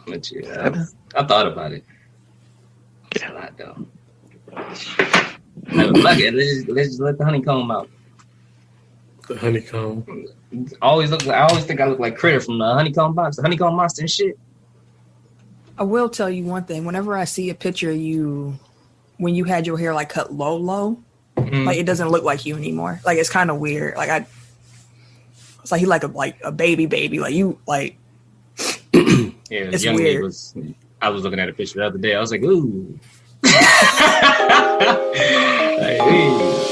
But yeah, I thought about it. It's a lot though. Fuck it. Let's just let the honeycomb out. The honeycomb. I always think I look like Critter from the honeycomb box, the honeycomb monster and shit. I will tell you one thing. Whenever I see a picture of you when you had your hair like cut low, like it doesn't look like you anymore. Like it's kind of weird. Like it's like he like a baby. Like you like. Yeah, it's young weird. I was looking at a picture the other day. I was like, ooh. Like, hey.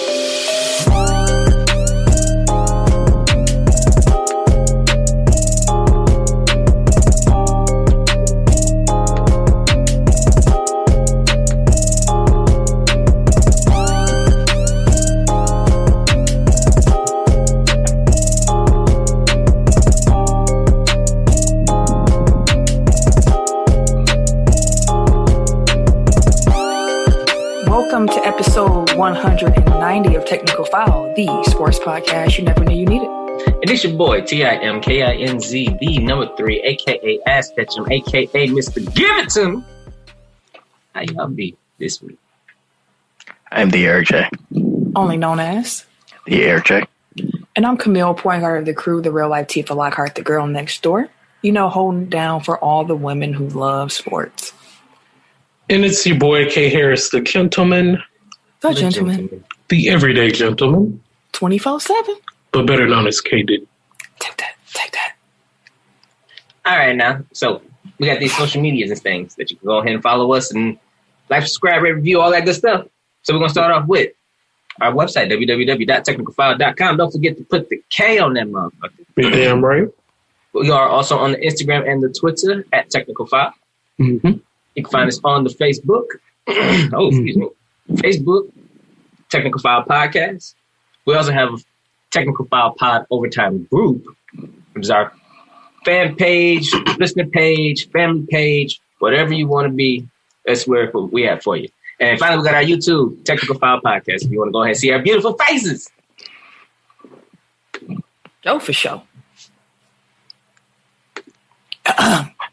Welcome to episode 190 of Technical Foul, the sports podcast you never knew you needed. And it's your boy, TIMKINZ, the number 3, a.k.a. Ass Ketchum, a.k.a. Mr. Give It To Me. How y'all be this week? I'm the Eric J. Only known as The Eric J. And I'm Camille, point guard of the crew, the real life Tifa Lockhart, the girl next door. You know, holding down for all the women who love sports. And it's your boy, K. Harris, the gentleman. The gentleman. The everyday gentleman. 24/7. But better known as K. Diddy. Take that. All right, now. So we got these social medias and things that you can go ahead and follow us and like, subscribe, rate, review, all that good stuff. So we're going to start off with our website, www.technicalfile.com. Don't forget to put the K on that motherfucker. Be damn right. We are also on the Instagram and the Twitter at Technical File. Mm-hmm. You can find us on the Facebook. Excuse me. Facebook, Technical File Podcast. We also have a Technical File Pod Overtime group, which is our fan page, listener page, family page, whatever you want to be. That's where we have for you. And finally, we got our YouTube, Technical File Podcast. If you want to go ahead and see our beautiful faces. Oh, for sure.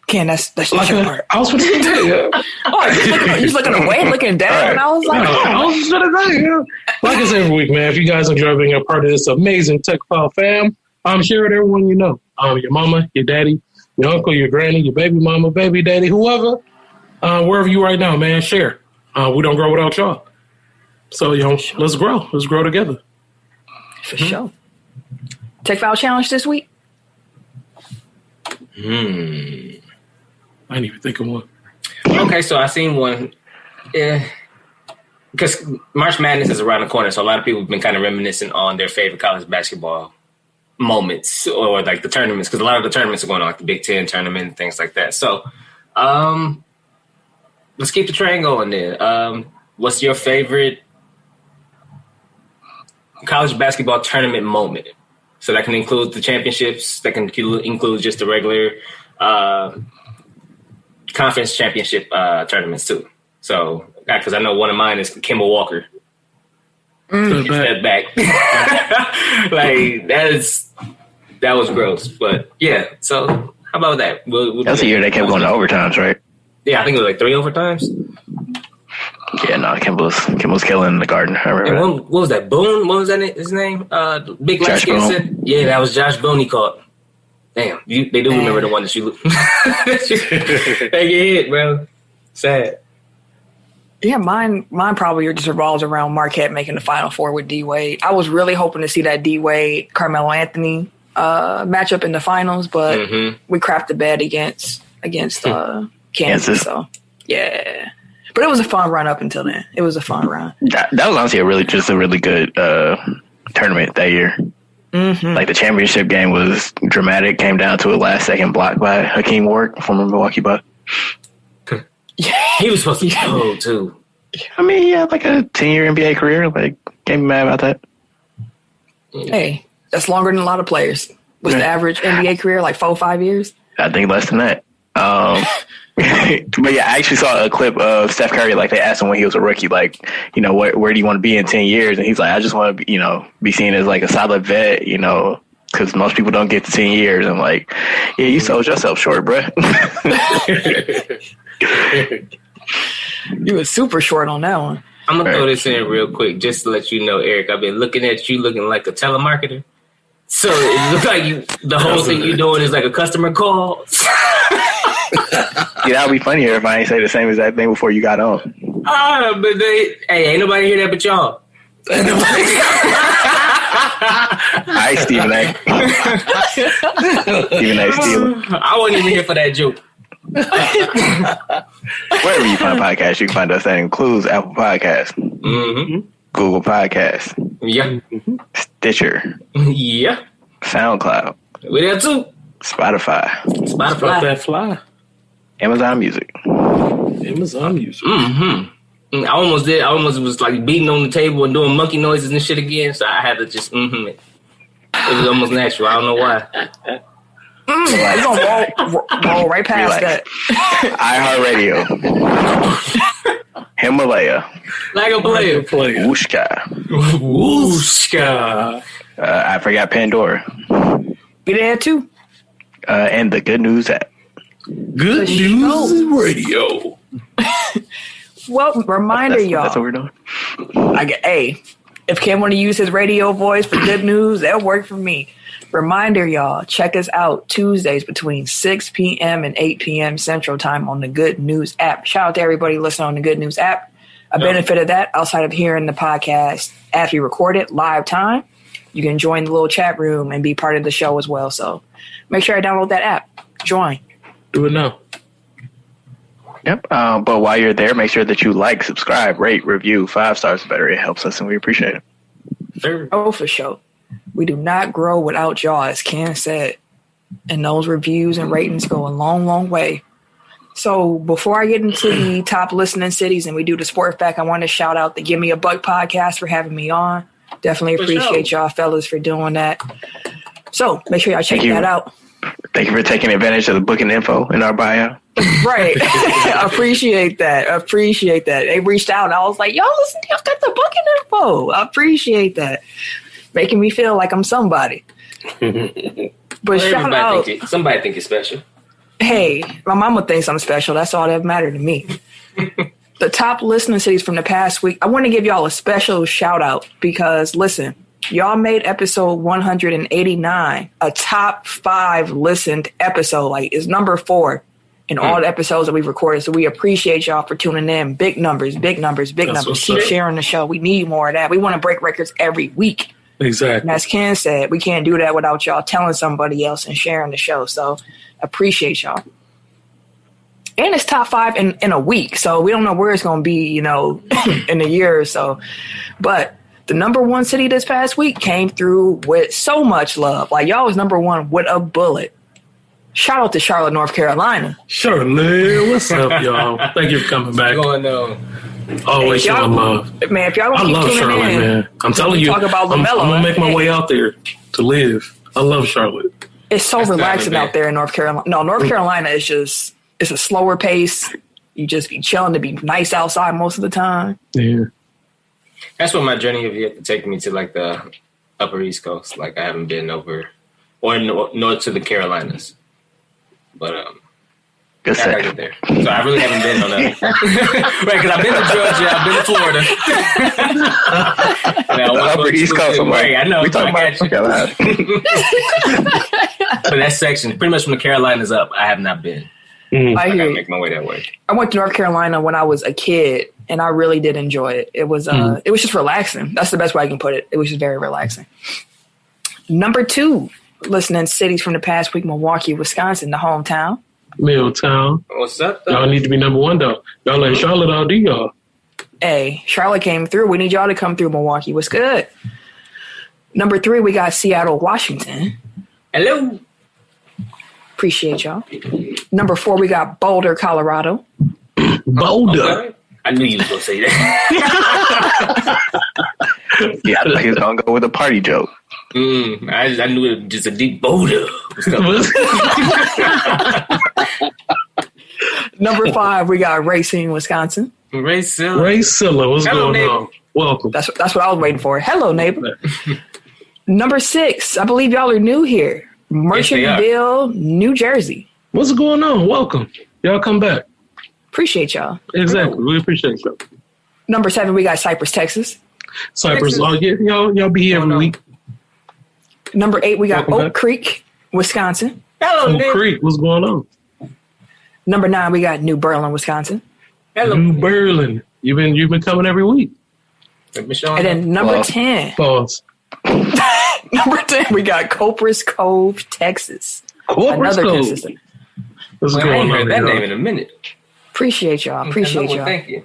Ken, that's your part. I was going to tell you. Oh, you looking away, looking down, and I was like, I was just going to say, like I say every week, man, if you guys enjoy being a part of this amazing Tech File fam, share it with everyone you know. Your mama, your daddy, your uncle, your granny, your baby mama, baby daddy, whoever, wherever you right now, man, share. We don't grow without y'all. So, let's grow. Let's grow together. For sure. Tech File Challenge this week? I didn't even think of one. Okay, so I seen one. Yeah, because March Madness is around the corner, so a lot of people have been kind of reminiscing on their favorite college basketball moments or like the tournaments, because a lot of the tournaments are going on, like the Big Ten tournament and things like that. So, let's keep the train going then. What's your favorite college basketball tournament moment? So that can include the championships, that can include just the regular conference championship tournaments too. So, because I know one of mine is Kemba Walker. Step back. Like, that was gross. But yeah, so how about that? That's the year they kept going to overtimes, right? Yeah, I think it was like 3 overtimes. Yeah, no, Kimba was killing the Garden. I remember that. What was that? Boone? What was that his name? Big light skin said. Yeah, that was Josh Boone he caught. Damn, they do remember the one that you they get hit, bro. Sad. Yeah, mine probably just revolves around Marquette making the Final Four with D Wade. I was really hoping to see that D Wade Carmelo Anthony matchup in the finals, but we crapped the bed against Kansas. So yeah, but it was a fun run up until then. It was a fun run. That was honestly a really good tournament that year. Mm-hmm. Like the championship game was dramatic. Came down to a last second block by Hakeem Ward from the Milwaukee Bucks. Yeah, he was supposed to be cold too. I mean, he had like a 10-year NBA career. Like, can't be mad about that. Hey, that's longer than a lot of players. What's the average NBA career? Like 4 or 5 years? I think less than that. But yeah, I actually saw a clip of Steph Curry. Like, they asked him when he was a rookie, like, where do you want to be in 10 years? And he's like, I just want to be, be seen as like a solid vet, because most people don't get to 10 years. I'm like, yeah, you sold yourself short, bruh. You were super short on that one. I'm going to throw this in real quick just to let you know, Eric, I've been looking at you looking like a telemarketer. So it looks like the whole thing you're doing is like a customer call. Yeah, that would be funnier if I ain't say the same exact thing before you got on. But ain't nobody hear that but y'all. All right, Stephen A. Stephen A. Steeler. I wasn't even here for that joke. Wherever you find podcasts, you can find us. That includes Apple Podcasts, Google Podcasts, Stitcher, SoundCloud, we there too. Spotify, That fly. Amazon Music. I almost did. I almost was like beating on the table and doing monkey noises and shit again. So I had to just it. It was almost natural. I don't know why. We're gonna roll right past that. iHeartRadio, Himalaya, Like a player. Wooshka. I forgot Pandora. Be there too. And the Good News app. Good News Radio. Well, reminder, y'all. That's what we're doing. If Cam want to use his radio voice for good news, that'll work for me. Reminder, y'all, check us out Tuesdays between 6 p.m. and 8 p.m. Central Time on the Good News app. Shout out to everybody listening on the Good News app. A benefit of that, outside of hearing the podcast after you record it, live time, you can join the little chat room and be part of the show as well. So make sure I download that app. Join. Do it now. Yep. But while you're there, make sure that you like, subscribe, rate, review. 5 stars better. It helps us and we appreciate it. Sure. Oh, for sure. We do not grow without y'all, as Ken said. And those reviews and ratings go a long, long way. So before I get into the top listening cities and we do the sport fact, I want to shout out the Give Me a Buck podcast for having me on. Definitely appreciate y'all fellas for doing that. So make sure y'all check that out. Thank you for taking advantage of the booking info in our bio. Right. Appreciate that. They reached out and I was like, y'all listen, y'all got the booking info. I appreciate that. Making me feel like I'm somebody. But shout out. Somebody think it's special. Hey, my mama thinks I'm special. That's all that mattered to me. The top listening cities from the past week. I want to give y'all a special shout out because listen, y'all made episode 189 a top 5 listened episode. Like it's number 4 in all the episodes that we've recorded. So we appreciate y'all for tuning in. Big numbers. Keep sharing the show. We need more of that. We want to break records every week. Exactly. And as Ken said, we can't do that without y'all telling somebody else and sharing the show. So appreciate y'all. And it's top 5 in a week. So we don't know where it's going to be, in a year or so. But the number 1 city this past week came through with so much love. Like y'all was number 1 with a bullet. Shout out to Charlotte, North Carolina. Charlotte, what's up, y'all? Thank you for coming back. Always showing love. Man, if y'all don't keep tuning Charlotte, in, man. I'm telling you, talk about I'm LaMelo. going to make my way out there to live. I love Charlotte. It's so relaxing out there in North Carolina. No, North Carolina is just, it's a slower pace. You just be chilling to be nice outside most of the time. Yeah. That's what my journey of yet to take me to like the Upper East Coast. Like I haven't been over or north to the Carolinas. But good I gotta get there. So I really haven't been on that. Right, because I've been to Georgia, I've been to Florida. Upper East Coast. Right, I know. We talking about Carolina. But that section, pretty much from the Carolinas up, I have not been. I gotta make my way that way. I went to North Carolina when I was a kid, and I really did enjoy it. It was just relaxing. That's the best way I can put it. It was just very relaxing. Number 2, listening cities from the past week: Milwaukee, Wisconsin, the hometown. Milltown. What's up, though? Y'all need to be number 1, though. Y'all let Charlotte out, do y'all? Hey, Charlotte came through. We need y'all to come through, Milwaukee. What's good? Number 3, we got Seattle, Washington. Hello. Appreciate y'all. Number 4, we got Boulder, Colorado. Boulder. Okay. I knew you was going to say that. Yeah, I thought he was going to go with a party joke. I knew it was just a deep Boulder. Number 5, we got Racine, Wisconsin. Ray Silla. What's Hello, going neighbor. on? Welcome. That's what I was waiting for. Hello, neighbor. Number 6, I believe y'all are new here. Merchantville, New Jersey. What's going on? Welcome. Y'all come back. Appreciate y'all. Exactly. We appreciate y'all. Number 7, we got Cypress, Texas. Cypress. Oh, yeah, y'all be here every week. Number 8, we got Welcome Oak back. Creek, Wisconsin. Hello, Oak Creek. What's going on? Number 9, we got New Berlin, Wisconsin. Hello. New Berlin. You've been coming every week. And then number 10. Pause. Number 10, we got Copper's Cove, Texas. Corpus Another Cove. consistent. What's I going ain't on? heard that y'all? name in a minute. Appreciate y'all. Appreciate y'all. Thank you.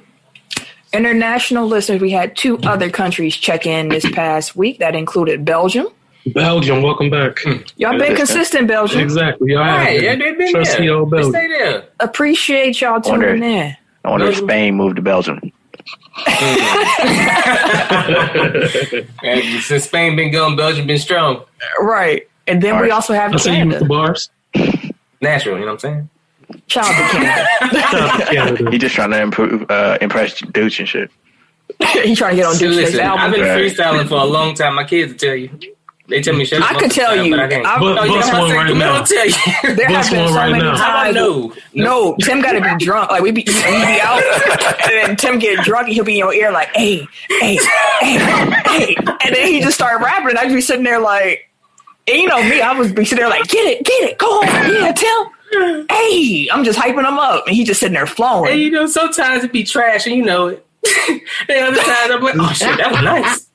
International listeners, we had 2 other countries check in this past week. That included Belgium. Belgium, welcome back. Y'all been consistent, Belgium. Exactly. Y'all Right, have yeah, been. they've been Trusty there. old They Belgium. stay there. Appreciate y'all tuning in. I wonder if Spain moved to Belgium. And since Spain been going, Belgium been strong. Right. And then we also have I see you with the Canada. bars. Natural, you know what I'm saying? Child to Canada. Shout out to Canada. He just trying to impress dudes and shit. He trying to get on Duke's next Listen, I've album. been Right. freestyling for a long time. My kids will tell you. They tell me shut I up could most of the tell time, you. but I can't. I- But No, you bust know one what I'm right saying? now. I'll tell you. There Bust have been one so right many now. How I times. know? No, Tim got to be drunk. Like we be out, and then Tim get drunk, and he'll be in your ear like, "Hey, hey, hey, hey," and then he just start rapping, and I'd be sitting there like, and you know me, I was be sitting there like, "Get it, go on, yeah, Tim, hey," I'm just hyping him up, and he just sitting there flowing. And you know, sometimes it be trash, and you know it. The other times I'm like, oh shit, that was nice.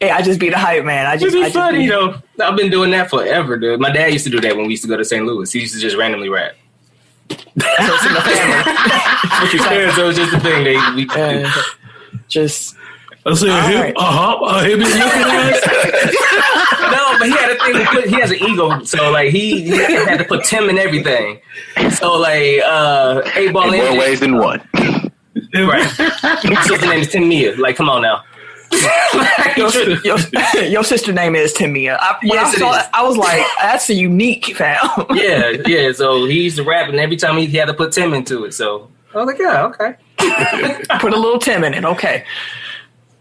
Hey, I just be the hype man. I It's just be I just funny, be, you know. I've been doing that forever, dude. My dad used to do that when we used to go to St. Louis. He used to just randomly rap. so it's in the family. What you saying? Yeah, so it's just a thing we Just I said, All hip, right. hip is looking at. No, but he had a thing. He has an ego, so like he had to put Tim in everything. So like, 8-ball In more engine. ways than one. Right. My sister name is Tim Mia. Like, come on now. your sister name is Timia. Yes, it is. I was like, that's a unique fam. Yeah. So he used to rap, and every time he had to put Tim into it. So I was like, yeah, okay. Put a little Tim in it. Okay.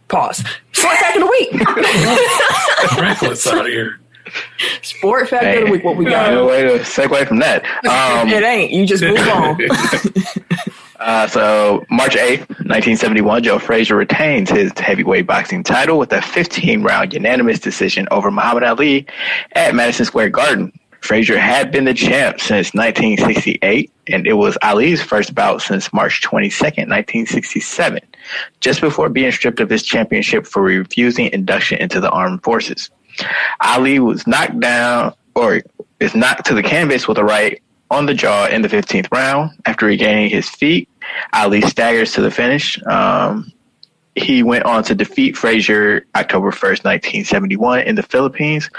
Pause. Sport fact of the week. Reckless out here. Sport fact of the week. What we got? No way to segue from that. It ain't. You just move on. So March 8th, 1971, Joe Frazier retains his heavyweight boxing title with a 15-round unanimous decision over Muhammad Ali at Madison Square Garden. Frazier had been the champ since 1968, and it was Ali's first bout since March 22nd, 1967, just before being stripped of his championship for refusing induction into the armed forces. Ali was knocked down, or is knocked to the canvas with a right on the jaw in the 15th round. After regaining his feet, Ali staggers to the finish. He went on to defeat Frazier October 1st, 1971 in the Philippines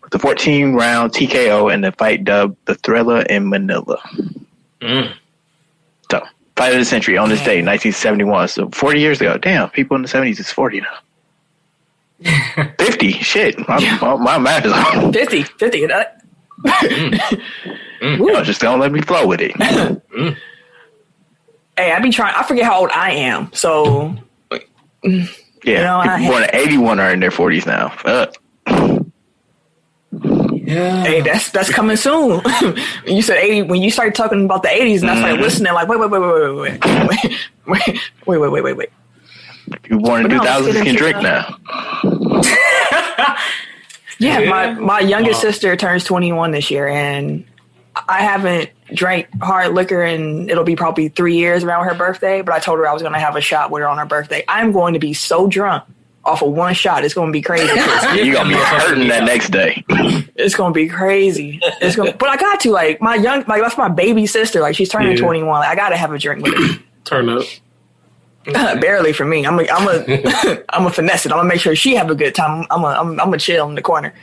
with a 14-round TKO in the fight dubbed the Thriller in Manila. So, fight of the century on this day, 1971. So 40 years ago. Damn, people in the 70s is 40 now. 50, shit. My math is on. 50. Y'all just don't let me flow with it. Hey, I be trying. I forget how old I am. So, Yeah, You know, people born in 81 are in their 40s now. hey, that's coming soon. You said 80 when you started talking about the 80s, and I started listening. Like, wait. People born in But no, let's 2000s get can into drink that. now. Yeah, my youngest sister turns 21 this year, and I haven't drank hard liquor, and it'll be probably 3 years around her birthday. But I told her I was going to have a shot with her on her birthday. I'm going to be so drunk off of one shot. It's going to be crazy. You're going to be hurting that next day. It's going to be crazy. But I got to that's my baby sister. Like she's turning 21. Like, I got to have a drink with her. Turn up. Barely for me. I'm a finesse it. I'm gonna make sure she have a good time. I'm a chill in the corner.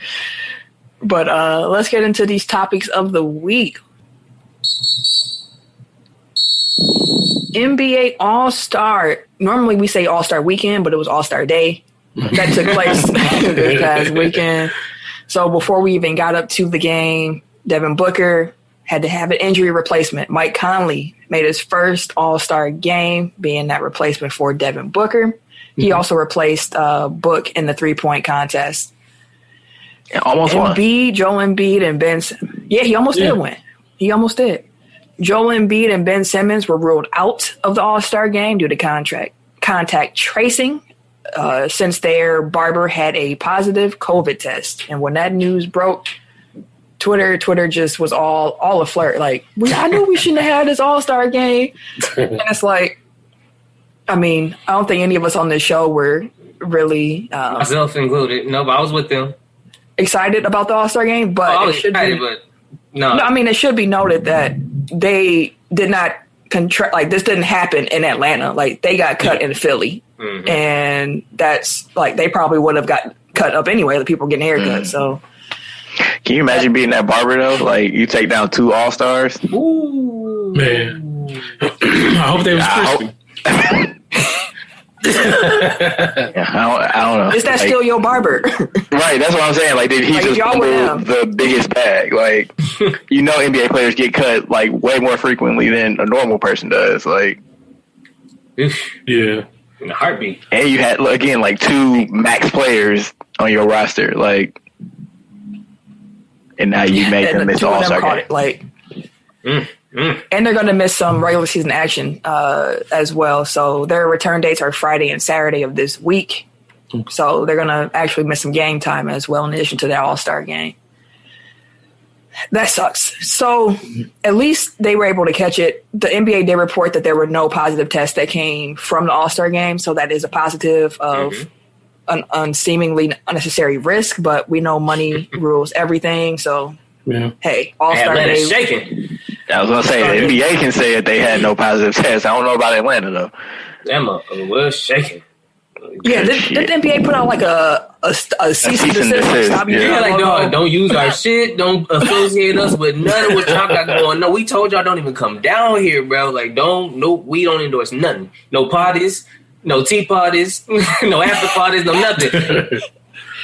But let's get into these topics of the week. NBA All-Star. Normally we say All-Star Weekend, but it was All-Star Day that took place this past weekend. So before we even got up to the game, Devin Booker had to have an injury replacement. Mike Conley made his first All-Star game, being that replacement for Devin Booker. He also replaced Book in the three-point contest. Almost won. Joel Embiid, and Ben. Yeah, he almost did win. He almost did. Joel Embiid and Ben Simmons were ruled out of the All-Star game due to contact tracing since their barber had a positive COVID test. And when that news broke, Twitter just was all aflirt. Like, I knew we shouldn't have had this All-Star game. And it's like, I mean, I don't think any of us on this show were really myself included. No, but I was with them. Excited about the All-Star game, but I was excited, but no. I mean, it should be noted that they did not like this didn't happen in Atlanta. Like, they got cut in Philly, and that's like they probably would have got cut up anyway. The people getting haircuts. So, can you imagine being that barber though? Like, you take down 2 All-Stars. Ooh, man. I hope they was crispy. I don't know. Is that still your barber? Right, that's what I'm saying. Like, did he just pull the biggest bag? Like, NBA players get cut like way more frequently than a normal person does. Like, yeah, in a heartbeat. And you had again like 2 max players on your roster. Like, and now you make them miss All-Star game. Like. And they're going to miss some regular season action as well. So their return dates are Friday and Saturday of this week. So they're going to actually miss some game time as well in addition to their All-Star game. That sucks. So at least they were able to catch it. The NBA did report that there were no positive tests that came from the All-Star game. So that is a positive of an seemingly unnecessary risk. But we know money rules everything. So, hey, All-Star Day. Shaking. I was going to say, the NBA can say that they had no positive tests. I don't know about Atlanta, though. Damn, was shaking. Yeah, did the NBA put out like a cease and desist? Stop you. Yeah, like, dog, don't use our shit. Don't associate us with none of what y'all got going. No, we told y'all don't even come down here, bro. Like, we don't endorse nothing. No parties, no tea parties, no after parties, no nothing.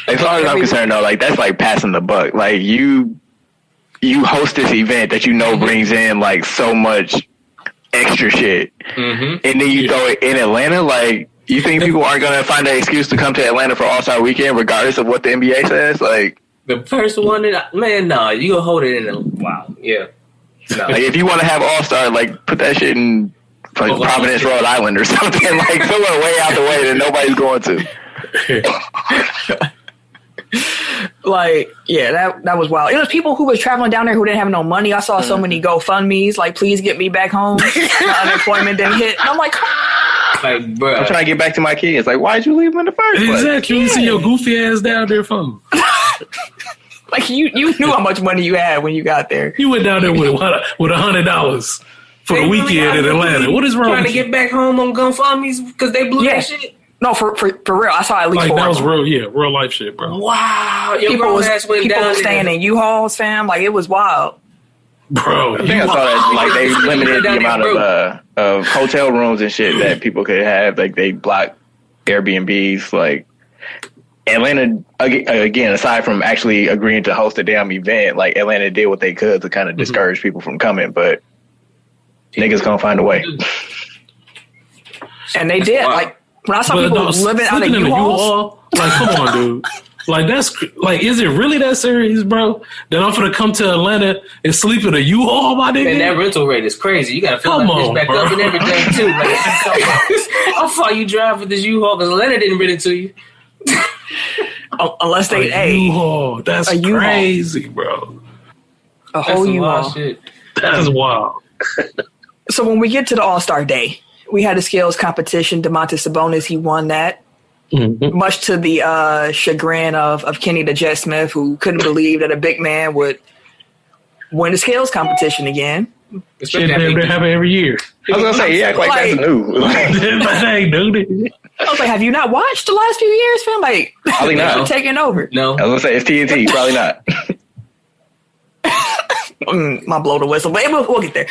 As far as I'm concerned, though, like, that's like passing the buck. Like, you host this event that brings in like so much extra shit, and then you throw it in Atlanta. Like, you think people aren't going to find an excuse to come to Atlanta for All-Star Weekend, regardless of what the NBA says? Like, the first one, you gonna hold it in. Wow, yeah. No. Like, if you want to have All-Star, like, put that shit in like Providence, Rhode Island, or something. Like, fill it way out the way that nobody's going to. Like, yeah, that was wild. It was people who was traveling down there who didn't have no money. I saw so many GoFundMe's, like, please get me back home. My unemployment didn't hit. And I'm like, I'm trying to get back to my kids. Like, why'd you leave them in the first place? Exactly. You see your goofy ass down there for. Like, you knew how much money you had when you got there. You went down there with $100 for the weekend in Atlanta. What is wrong? Trying to get back home on GoFundMe's because they blew that shit. No, for real. I saw at least 4 that was real life shit, bro. Wow. People was staying in U-Hauls, fam. Like, it was wild. Bro. I think I saw that, like, they limited the amount of hotel rooms and shit that people could have. Like, they blocked Airbnbs. Like, Atlanta, again, aside from actually agreeing to host a damn event, like, Atlanta did what they could to kind of discourage people from coming, but niggas gonna find a way. And they did. Like, when I saw people living out in U-Hauls, like, come on, dude. Like, that's like, is it really that serious, bro? That I'm gonna come to Atlanta and sleep in a U-Haul, my nigga? Man, that rental rate is crazy. You gotta fill that bitch back up and everything too. Like, how far you drive with this U-Haul? Because Atlanta didn't rent it to you. Unless they U-Haul. That's crazy, bro. A whole U-Haul. That is wild. So when we get to the All-Star Day, we had a skills competition. Domantas Sabonis, he won that. Much to the chagrin of Kenny the Jet Smith, who couldn't believe that a big man would win the skills competition again. Shit happen every year. I was going to say, he act like that's new. I was like, have you not watched the last few years, fam? Like, probably not. Taking over. No. I was going to say, it's TNT. Probably not. My blow the whistle, but we'll get there.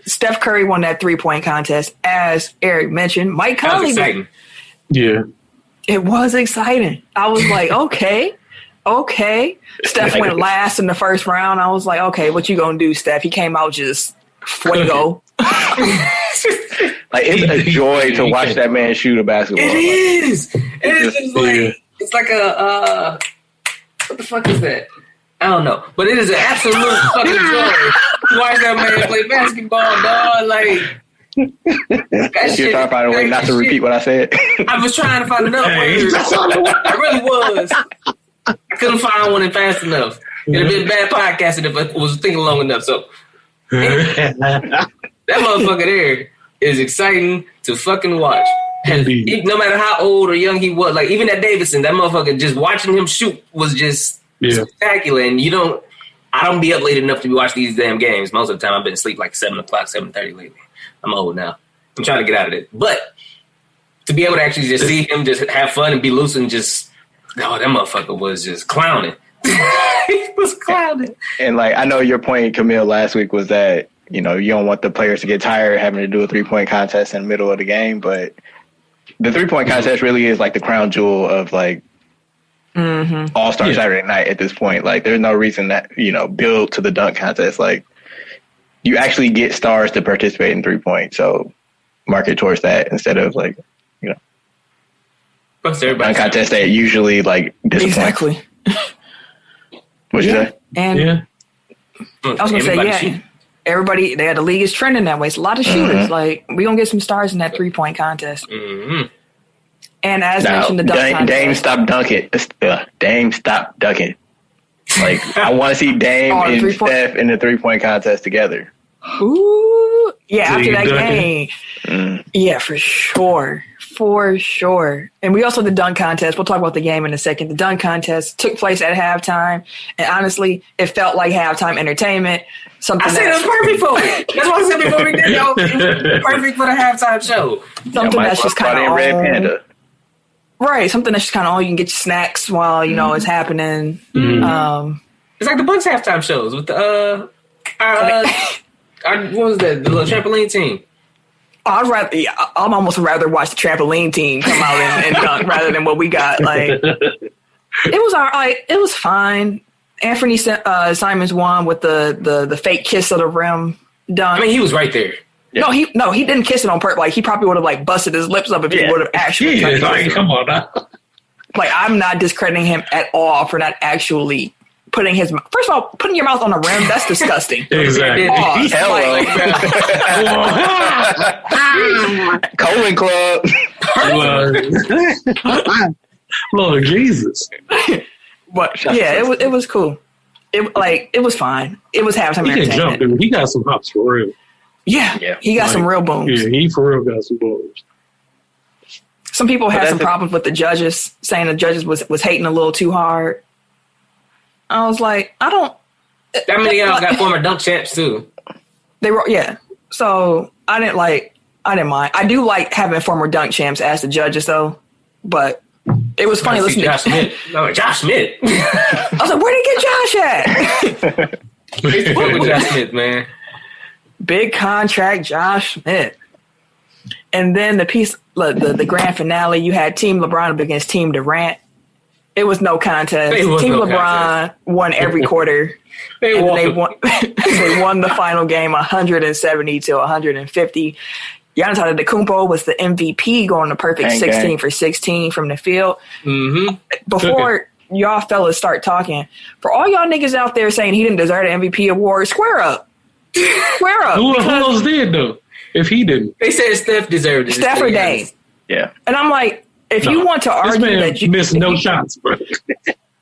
Steph Curry won that 3-point contest, as Eric mentioned. Mike Conley. Exciting. Yeah. It was exciting. I was like, okay. Steph went last in the first round. I was like, okay, what you gonna do, Steph? He came out just fuego. Like, it's a joy to watch that man shoot a basketball. It is. It's like a What the fuck is that? I don't know. But it is an absolute fucking joy to watch that man play basketball, dog. Like, that You're trying to find a way not to repeat what I said. I was trying to find another word. I really was. I couldn't find one fast enough. It'd have been bad podcasting if I was thinking long enough. So that motherfucker there is exciting to fucking watch. And no matter how old or young he was, like even at Davidson, that motherfucker, just watching him shoot was just spectacular. And I don't be up late enough to be watching these damn games. Most of the time I've been asleep like 7 o'clock, 7:30 lately. I'm old now. I'm trying to get out of it. But to be able to actually just see him just have fun and be loose and just, that motherfucker was just clowning. He was clowning. And like, I know your point, Camille, last week was that, you don't want the players to get tired having to do a 3-point contest in the middle of the game. But the 3-point contest really is like the crown jewel of like All-Star Saturday night at this point. Like, there's no reason that, build to the dunk contest. Like, you actually get stars to participate in 3-point. So market towards that instead of like, dunk contest that usually like disappoint. Exactly. What'd you say? And I was going to say, everybody, the league is trending that way. It's a lot of shooters. Like, we're going to get some stars in that 3-point contest. Mm-hmm. And as mentioned, the dunk contest. Dame, stop dunking. Dame, stop dunking. Like, I want to see Dame and Steph in the 3-point contest together. Ooh. Yeah, after that game. Yeah, for sure. For sure. And we also had the dunk contest. We'll talk about the game in a second. The dunk contest took place at halftime. And honestly, it felt like halftime entertainment. I said it was perfect for it. That's what I said before we did it. It was perfect for the halftime show. Something that's just kind of Red Panda. Right. Something that's just kind of you can get your snacks while, it's happening. Mm-hmm. It's like the Bucks halftime shows with the, what was that? The little trampoline team. I'd almost rather watch the trampoline team come out and dunk rather than what we got. Like, it was all right. It was fine. Anthony Simons won with the fake kiss of the rim dunk. I mean, he was right there. Yeah. No, he didn't kiss it on purpose. Like, he probably would have like busted his lips up if he would have actually. Come on now. Like, I'm not discrediting him at all for not actually putting his. First of all, putting your mouth on the rim, that's disgusting. Exactly. Hello. Colon Club. Lord Jesus. But yeah, it was cool. It was fine. It was halftime entertainment. He can jump, dude. He got some hops for real. Yeah. He got some real booms. Yeah, he for real got some booms. Some people had some problems with the judges, saying the judges was hating a little too hard. I was like, I don't. That many of y'all got former dunk champs too. They were, yeah. So I didn't mind. I do like having former dunk champs as the judges though, but it was funny listening to Josh Smith. No, Josh Smith. I was like, where'd they get Josh at? With Josh Smith, man. Big contract, Josh Smith. And then the grand finale, you had Team LeBron against Team Durant. It was no contest. Team LeBron won every quarter. They won the final game 170 to 150. Giannis Antetokounmpo was the MVP, going to perfect 16 for 16 from the field. Mm-hmm. Before y'all fellas start talking, for all y'all niggas out there saying he didn't deserve the MVP award, square up. Square up. Who else did though? If he didn't, they said Steph deserved it. Steph or Dame. Yeah. And I'm like, if you want to argue that you missed no shots, bro.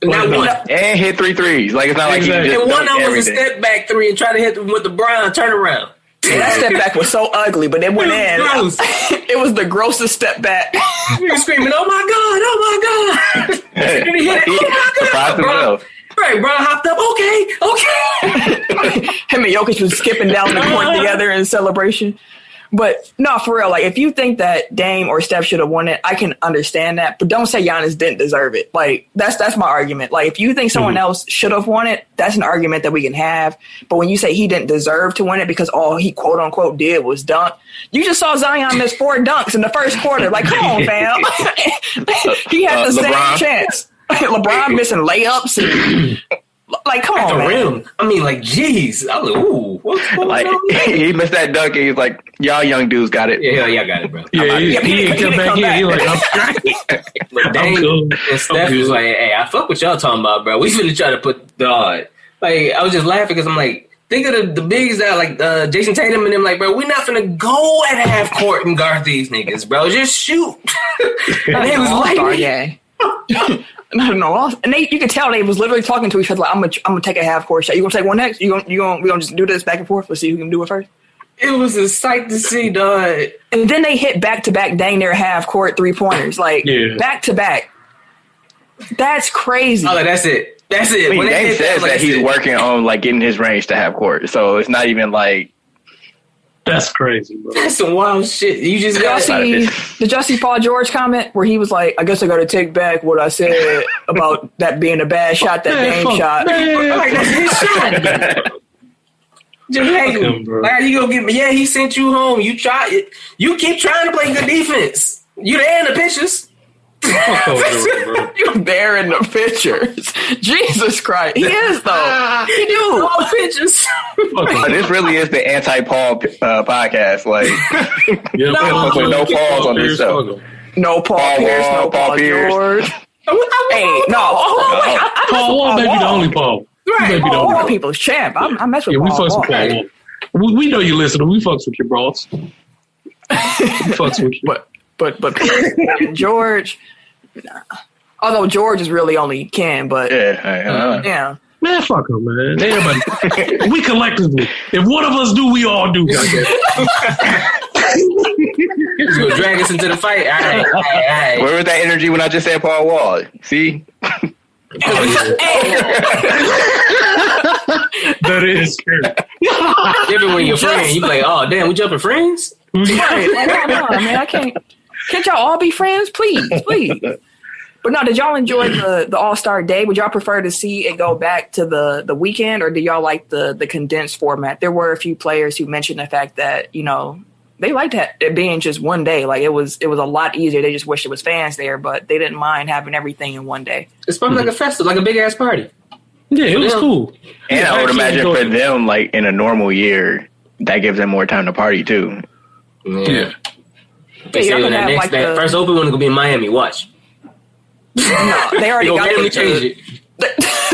Not one. And hit 3 threes. Like, it's not like he just and one of them was a step back 3 and try to hit with the Brown turnaround. Yeah, that step back was so ugly, but it went in. Gross. It was the grossest step back. We were screaming, "Oh my god! Oh my god!" And he hit it. Oh my god! Bro. Right, Brown hopped up. Okay. Him and Jokic was skipping down the court together in celebration. But no, for real, like if you think that Dame or Steph should have won it, I can understand that. But don't say Giannis didn't deserve it. Like that's my argument. Like if you think someone else should have won it, that's an argument that we can have. But when you say he didn't deserve to win it because all he quote unquote did was dunk, you just saw Zion miss 4 dunks in the first quarter. Like, come on, fam. He had the same chance. LeBron missing layups. And Like, come At on, the man. rim. I mean, like, jeez. I was like, ooh, what's going Like on? he missed that dunk, and he's like, "Y'all young dudes got it." Yeah, y'all got it, bro. Yeah, he didn't come back come in. back. He like, I'm straight. But Dame cool. and Steph I'm was good. like, hey, I fuck what y'all talking about, bro. We finna try to put dog. Like, I was just laughing because I'm like, think of the bigs that like Jason Tatum and them, like, bro, we're not finna go at half court and guard these niggas, bro. Just shoot. And they was like, yeah. No, and you could tell they was literally talking to each other. Like, I'm gonna take a half court shot. You gonna take one next? We gonna just do this back and forth. Let's see who can do it first. it was a sight to see, dog. And then they hit back to back, dang near half court 3-pointers, like back to back. That's crazy. Oh, that's it. That's it. I mean, When they Dame hit says like, that he's that's it. working on like getting his range to half court, so it's not even like That's crazy, bro. That's some wild shit. You just Did y'all see Paul George comment where he was like, I guess I gotta take back what I said about that being a bad shot, that Dame shot. Like, that's his shot. Just hate him. Like, you gonna get me? Yeah, he sent you home. You try it. You keep trying to play good defense. You there in the pictures. You there in the pictures. Jesus Christ. He is though. He do. All pictures. this really is the anti-Paul podcast. Like, no Pauls on this show. No Paul Pierce, no Paul Pierce. George. Hey, no. Paul Wall may be the only Paul. Right. Paul Wall people's champ. I mess with Yeah, we Paul fucks Wall. with Paul Wall. We know you listening. We fucks with your bros. We fucks with you. But Pierce and George, nah. Although George is really only Ken, but yeah. Man, fuck him, man. Everybody, we collectively. If one of us do, we all do. He's gonna drag us into the fight. All right. Where was that energy when I just said Paul Wall? See? That is true. Different when you're friends. You be like, oh damn, we jumping friends? Right. Like, no, man, I can't. Can't y'all all be friends, please? But no, did y'all enjoy the All-Star Day? Would y'all prefer to see it go back to the weekend, or do y'all like the condensed format? There were a few players who mentioned the fact that, they liked it being just one day. Like, it was a lot easier. They just wish there was fans there, but they didn't mind having everything in one day. It's probably like a festival, like a big ass party. Yeah, it was cool. And I would imagine for them, like in a normal year, that gives them more time to party too. Yeah. They Yeah, say when that first open one is gonna be in Miami. Watch. No, they already got change it.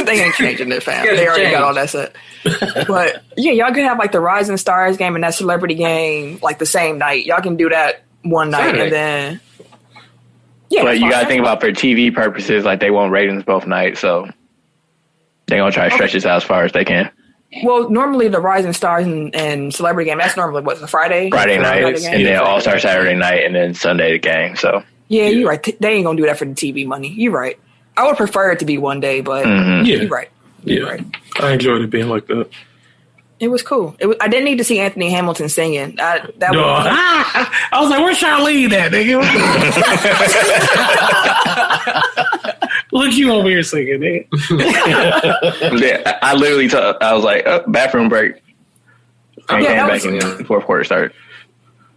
They ain't changing it, fam. They already got all that set. But yeah, y'all can have like the Rising Stars game and that celebrity game like the same night. Y'all can do that one night and then. Yeah, but you gotta think about for TV purposes, like they want ratings both nights, so they're gonna try to stretch this out as far as they can. Well, normally the Rising Stars and celebrity game, that's normally what's the Friday night, and then All-Star Saturday night, and then Sunday the game. So yeah, you're right. They ain't gonna do that for the TV money. You're right. I would prefer it to be one day, but you're right. You're right. I enjoyed it being like that. It was cool. I didn't need to see Anthony Hamilton singing. I was like, "Where's Charlene at, nigga?" Look, you over here singing, nigga. Yeah, I literally I was like, bathroom break. And came back in the fourth quarter started.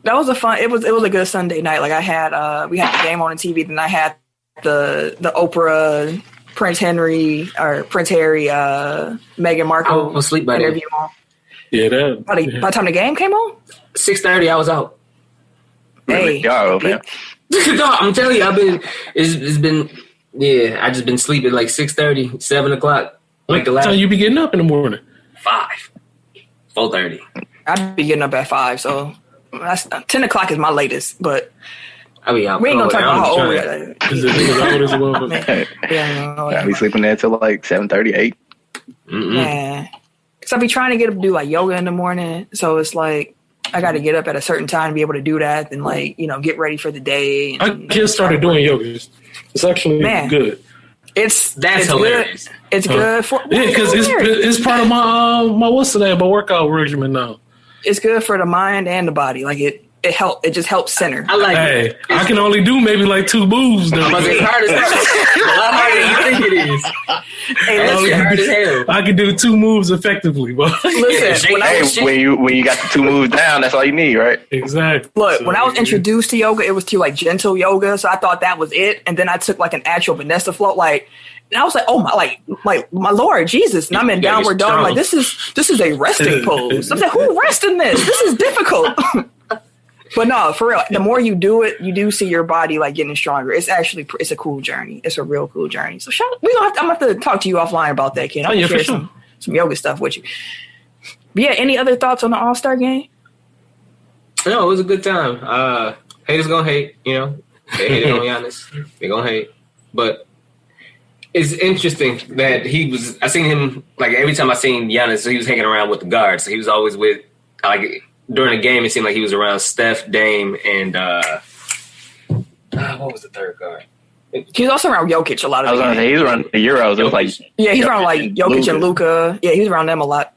That was a fun. It was a good Sunday night. Like I had, we had the game on the TV. Then I had the Oprah, Prince Harry, Meghan Markle interview on. Yeah, that. By the time the game came on, 6:30, I was out. Hey, y'all open. No, I'm telling you, it's been. Yeah, I just been sleeping like 6:30, 7 o'clock. Like the last time you be getting up in the morning? 4:30. I'd be getting up at 5, so that's 10 o'clock is my latest. But I be out. We ain't gonna talk about how old we are. Is it old as well? I be sleeping there till like 7:30, 8. Man, because I be trying to get up to do like yoga in the morning, so it's like I got to get up at a certain time to be able to do that, and like get ready for the day. I just started doing yoga. It's actually good. That's hilarious. Good. It's good for because it's part of my my workout regimen now. It's good for the mind and the body. Like it just helps center. I like it. I can only do maybe like 2 moves though. But it's hard as hell. A lot harder than you think it is. Hey, hard as hell. I can do 2 moves effectively, but listen, when you got the 2 moves down, that's all you need, right? Exactly. Look, when I was introduced to yoga, it was to like gentle yoga, so I thought that was it, and then I took like an actual Vanessa float. Like And I was like, oh my Lord Jesus. And I'm in downward dog. Like, this is a resting pose. I'm like, who resting this? This is difficult. But no, for real, the more you do it, you do see your body like getting stronger. It's a cool journey. It's a real cool journey. So I'm gonna have to talk to you offline about that, Ken. I'll share some yoga stuff with you. But yeah, any other thoughts on the All-Star game? No, it was a good time. Haters gonna hate, you know. They hated on Giannis. They gonna hate. But it's interesting that I seen him, like, every time I seen Giannis, so he was hanging around with the guards. So he was always with, like, during the game, it seemed like he was around Steph, Dame, and what was the third guard? He was also around Jokic a lot of the time. He was around the Euros. It was like, yeah, he's around like Jokic and Luka. Yeah, he was around them a lot.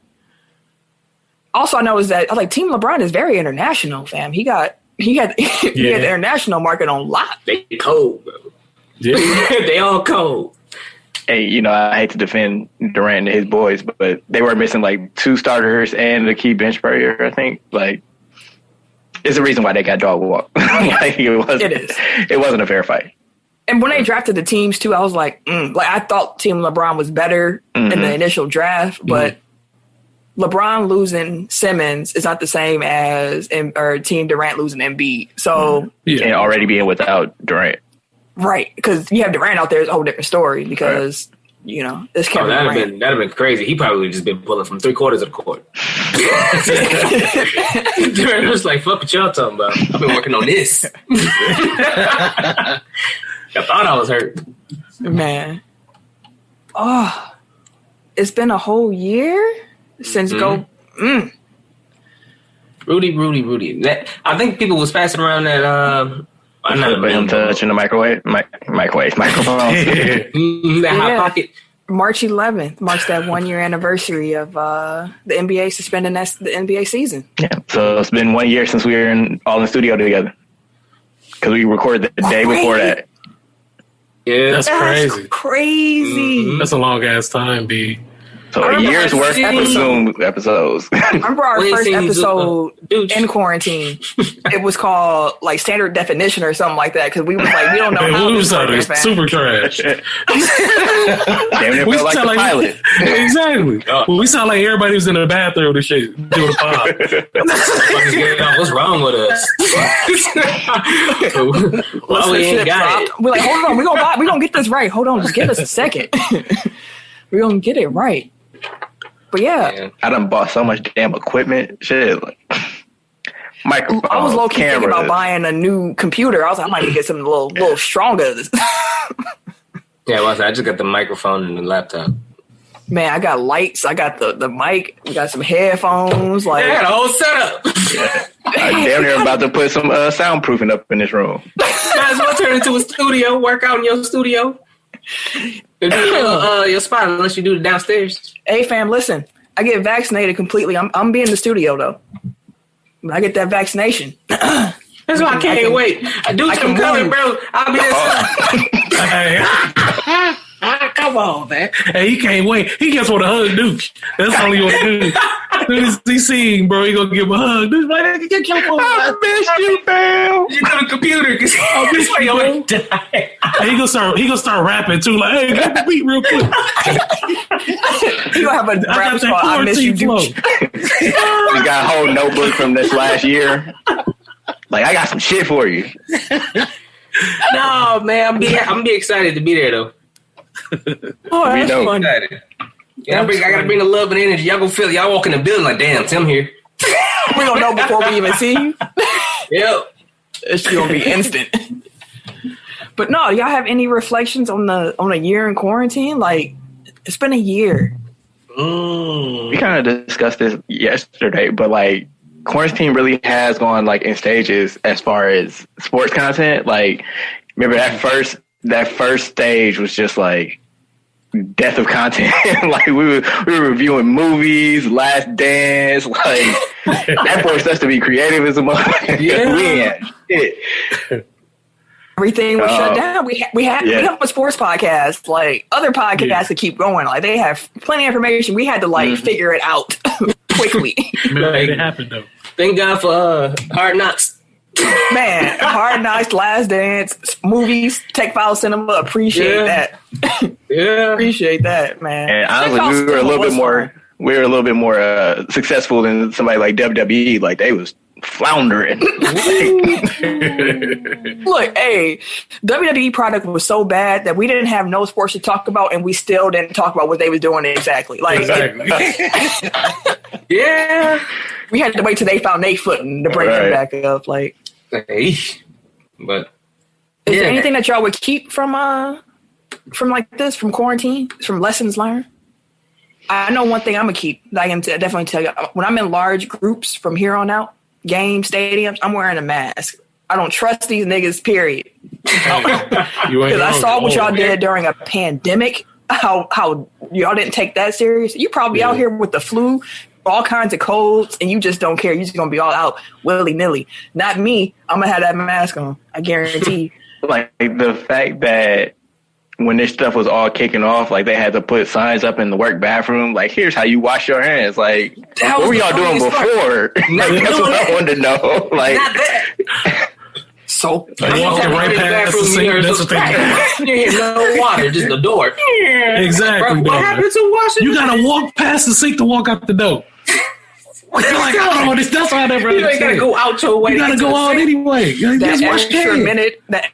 Also, I know is that like Team LeBron is very international, fam. He had the international market on lock. They cold, bro. Yeah. They all cold. Hey, you know, I hate to defend Durant and his boys, but they were missing like 2 starters and a key bench player, I think. Like, it's the reason why they got dog walk. Like, it wasn't a fair fight. And when they drafted the teams too, I was like I thought Team LeBron was better in the initial draft, but LeBron losing Simmons is not the same as Team Durant losing Embiid. So and already being without Durant. Right, because you have Durant out there is a whole different story because, you know, this Kevin Durant. That'd have been crazy. He probably just been pulling from 3/4 of the court. Durant was like, fuck what y'all talking about. I've been working on this. I thought I was hurt. Man. Oh, it's been a whole year since Rudy. I think people was passing around that... I'm not him touching the microphone. That hot pocket. March 11th marks that 1 year anniversary of the NBA suspending the NBA season. Yeah, so it's been 1 year since we were all in the studio together because we recorded the day before that. Yeah, that's crazy. Crazy. That's a long ass time, B. So a year's worth of Zoom episodes. Remember our first episode in quarantine? It was called like standard definition or something like that because we was like, we don't know how we sounded super trash. Damn, it felt like the pilot. Exactly. We sound like everybody was in the bathroom and shit doing a pod. What's wrong with us? Well, we ain't got it. We're like, hold on, we're gonna get this right. Hold on, just give us a second. We're gonna get it right. But yeah, I done bought so much damn equipment. Shit, like microphones, I was low-key cameras. thinking about buying a new computer. I was like, I might need to get something a little stronger. Yeah, well, I just got the microphone and the laptop. Man, I got lights. I got the mic. We got some headphones. Like, I got a whole setup. I'm damn near about to put some soundproofing up in this room. Might as well turn it into a studio. Work out in your studio. Your spot unless you do it downstairs. Hey fam, listen, I get vaccinated completely. I'm be in the studio though. When I get that vaccination. That's why I can't wait. I do some coming, bro. I'll be there. Come on, man. Hey, he can't wait. He just want to hug Duke. That's all he want to do. As soon as he see him, bro, he gonna give him a hug. Dude's like, get your phone. I miss you, fam. You got a computer because I miss you, bro. He gonna start rapping too. Like, hey, get the beat real quick. He gonna have a rap song. I miss you, Duke. We got a whole notebook from this last year. Like, I got some shit for you. No, man, I'm be excited to be there though. Oh, that's fun. Yeah, I gotta bring the love and energy. Y'all gonna feel it. Y'all walk in the building like, damn, Tim here. We gonna know before we even see you. Yep. It's gonna be instant. But no, y'all have any reflections on a year in quarantine? Like, it's been a year. We kind of discussed this yesterday, but like quarantine really has gone like in stages as far as sports content. Like, remember that first stage was just like death of content. Like we were reviewing movies, Last Dance, like that forced us to be creative as a mother. Yeah. We ain't shit. Everything was shut down. We have a sports podcast. Like other podcasts to keep going. Like they have plenty of information. We had to like figure it out quickly. It happened though. Thank God for Hard Knocks. Man, Hard Knocks, Last Dance, movies, Tech File Cinema, appreciate that. Yeah. Appreciate that, man. And honestly, we were a little bit more. We were a little bit more successful than somebody like WWE. Like they was floundering. Look, hey, WWE product was so bad that we didn't have no sports to talk about, and we still didn't talk about what they was doing exactly. Like, Yeah. we had to wait till they found their footing to bring them back up. Like, Hey. But is there anything that y'all would keep from like this, from quarantine, from lessons learned? I know one thing I'm gonna keep. I can definitely tell you, when I'm in large groups from here on out, game stadiums, I'm wearing a mask. I don't trust these niggas. Period. Because I saw what y'all did during a pandemic. How y'all didn't take that serious. You probably out here with the flu, all kinds of colds, and you just don't care. You're just gonna be all out willy nilly. Not me. I'm gonna have that mask on. I guarantee. Like the fact that when this stuff was all kicking off, like they had to put signs up in the work bathroom, like here's how you wash your hands. Like what were y'all doing before? Like, that's what I wanted to know. Like so walking right past the sink. That's what they do. No water, just the door. Exactly. Bro, what happened to washing? You gotta walk past the sink to walk out the door. Like, oh, that's why I never You ain't gotta go out your way. You gotta go out anyway. That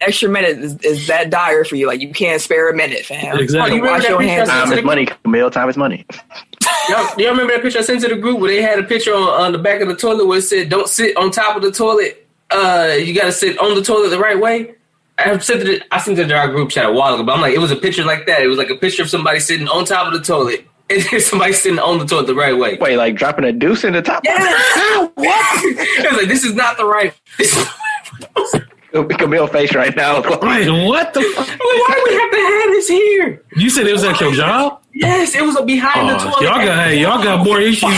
extra minute is that dire for you. Like you can't spare a minute, fam. Exactly. You wash your hands. Time is money, Camille. Time is money. Y'all remember that picture I sent to the group where they had a picture on the back of the toilet where it said, "Don't sit on top of the toilet. You gotta sit on the toilet the right way." I sent it to our group chat a while ago, but I'm like, it was a picture like that. It was like a picture of somebody sitting on top of the toilet. And then somebody sitting on the toilet the right way. Wait, like dropping a deuce in the top? Yeah. What? It was like, this is not the right. Camille face right now. Wait, what the fuck? Why do we have to have this here? You said it was at your job? Yes, it was behind the toilet. Y'all got more issues than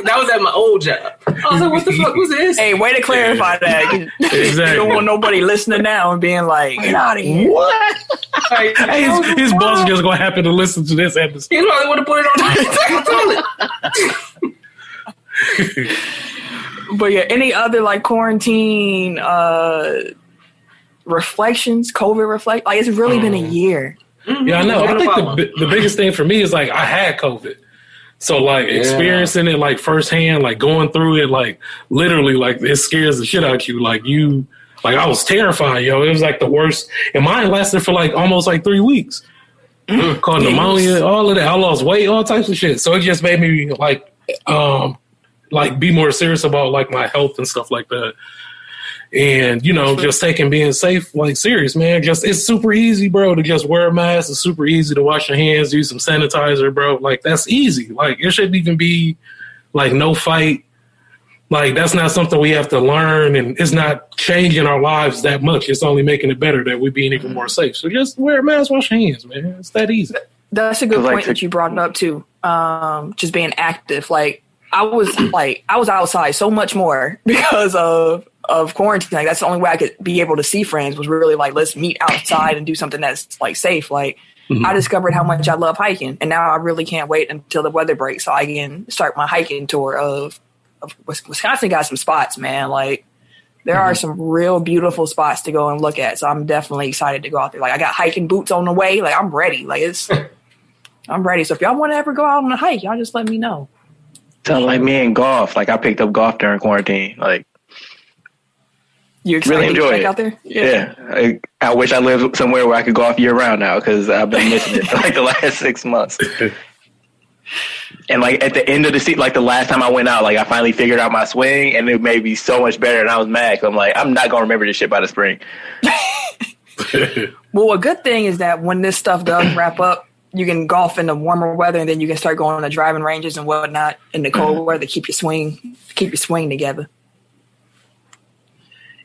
That was at my old job. I was like, what the fuck was this? Hey, way to clarify that. Exactly. You don't want nobody listening now and being like, get out of here. What? Hey, his boss is just going to happen to listen to this episode. He probably would have put it on the toilet. But yeah, any other like quarantine reflections, COVID reflect? Like it's really been a year. Yeah, I know. I think the biggest thing for me is like I had COVID. So like experiencing it like firsthand, like going through it, like literally like it scares the shit out you. Like I was terrified, yo. It was like the worst. And mine lasted for like almost like 3 weeks. Called pneumonia, all of that. I lost weight, all types of shit. So it just made me like be more serious about like my health and stuff like that. And, just taking being safe, like serious, man. Just, it's super easy, bro, to just wear a mask. It's super easy to wash your hands, use some sanitizer, bro. Like, that's easy. Like, it shouldn't even be like no fight. Like, that's not something we have to learn, and it's not changing our lives that much. It's only making it better that we're being even more safe. So just wear a mask, wash your hands, man. It's that easy. That's a good point that you brought up too. Just being active. Like, I was outside so much more because of quarantine. Like, that's the only way I could be able to see friends was really like, let's meet outside and do something that's like safe. Like, I discovered how much I love hiking, and now I really can't wait until the weather breaks so I can start my hiking tour of Wisconsin. Got some spots, man. Like, there are some real beautiful spots to go and look at. So I'm definitely excited to go out there. Like, I got hiking boots on the way. Like, I'm ready. Like, I'm ready. So if y'all want to ever go out on a hike, y'all just let me know. Sounds like me and golf. Like, I picked up golf during quarantine. Like, you excited really enjoy it out there? Yeah. I wish I lived somewhere where I could golf year round now because I've been missing it for like the last 6 months. And like at the end of the season, like the last time I went out, like I finally figured out my swing, and it made me so much better. And I was mad because I'm like, I'm not gonna remember this shit by the spring. Well, a good thing is that when this stuff does wrap up, you can golf in the warmer weather, and then you can start going on the driving ranges and whatnot in the cold weather. Keep your swing together.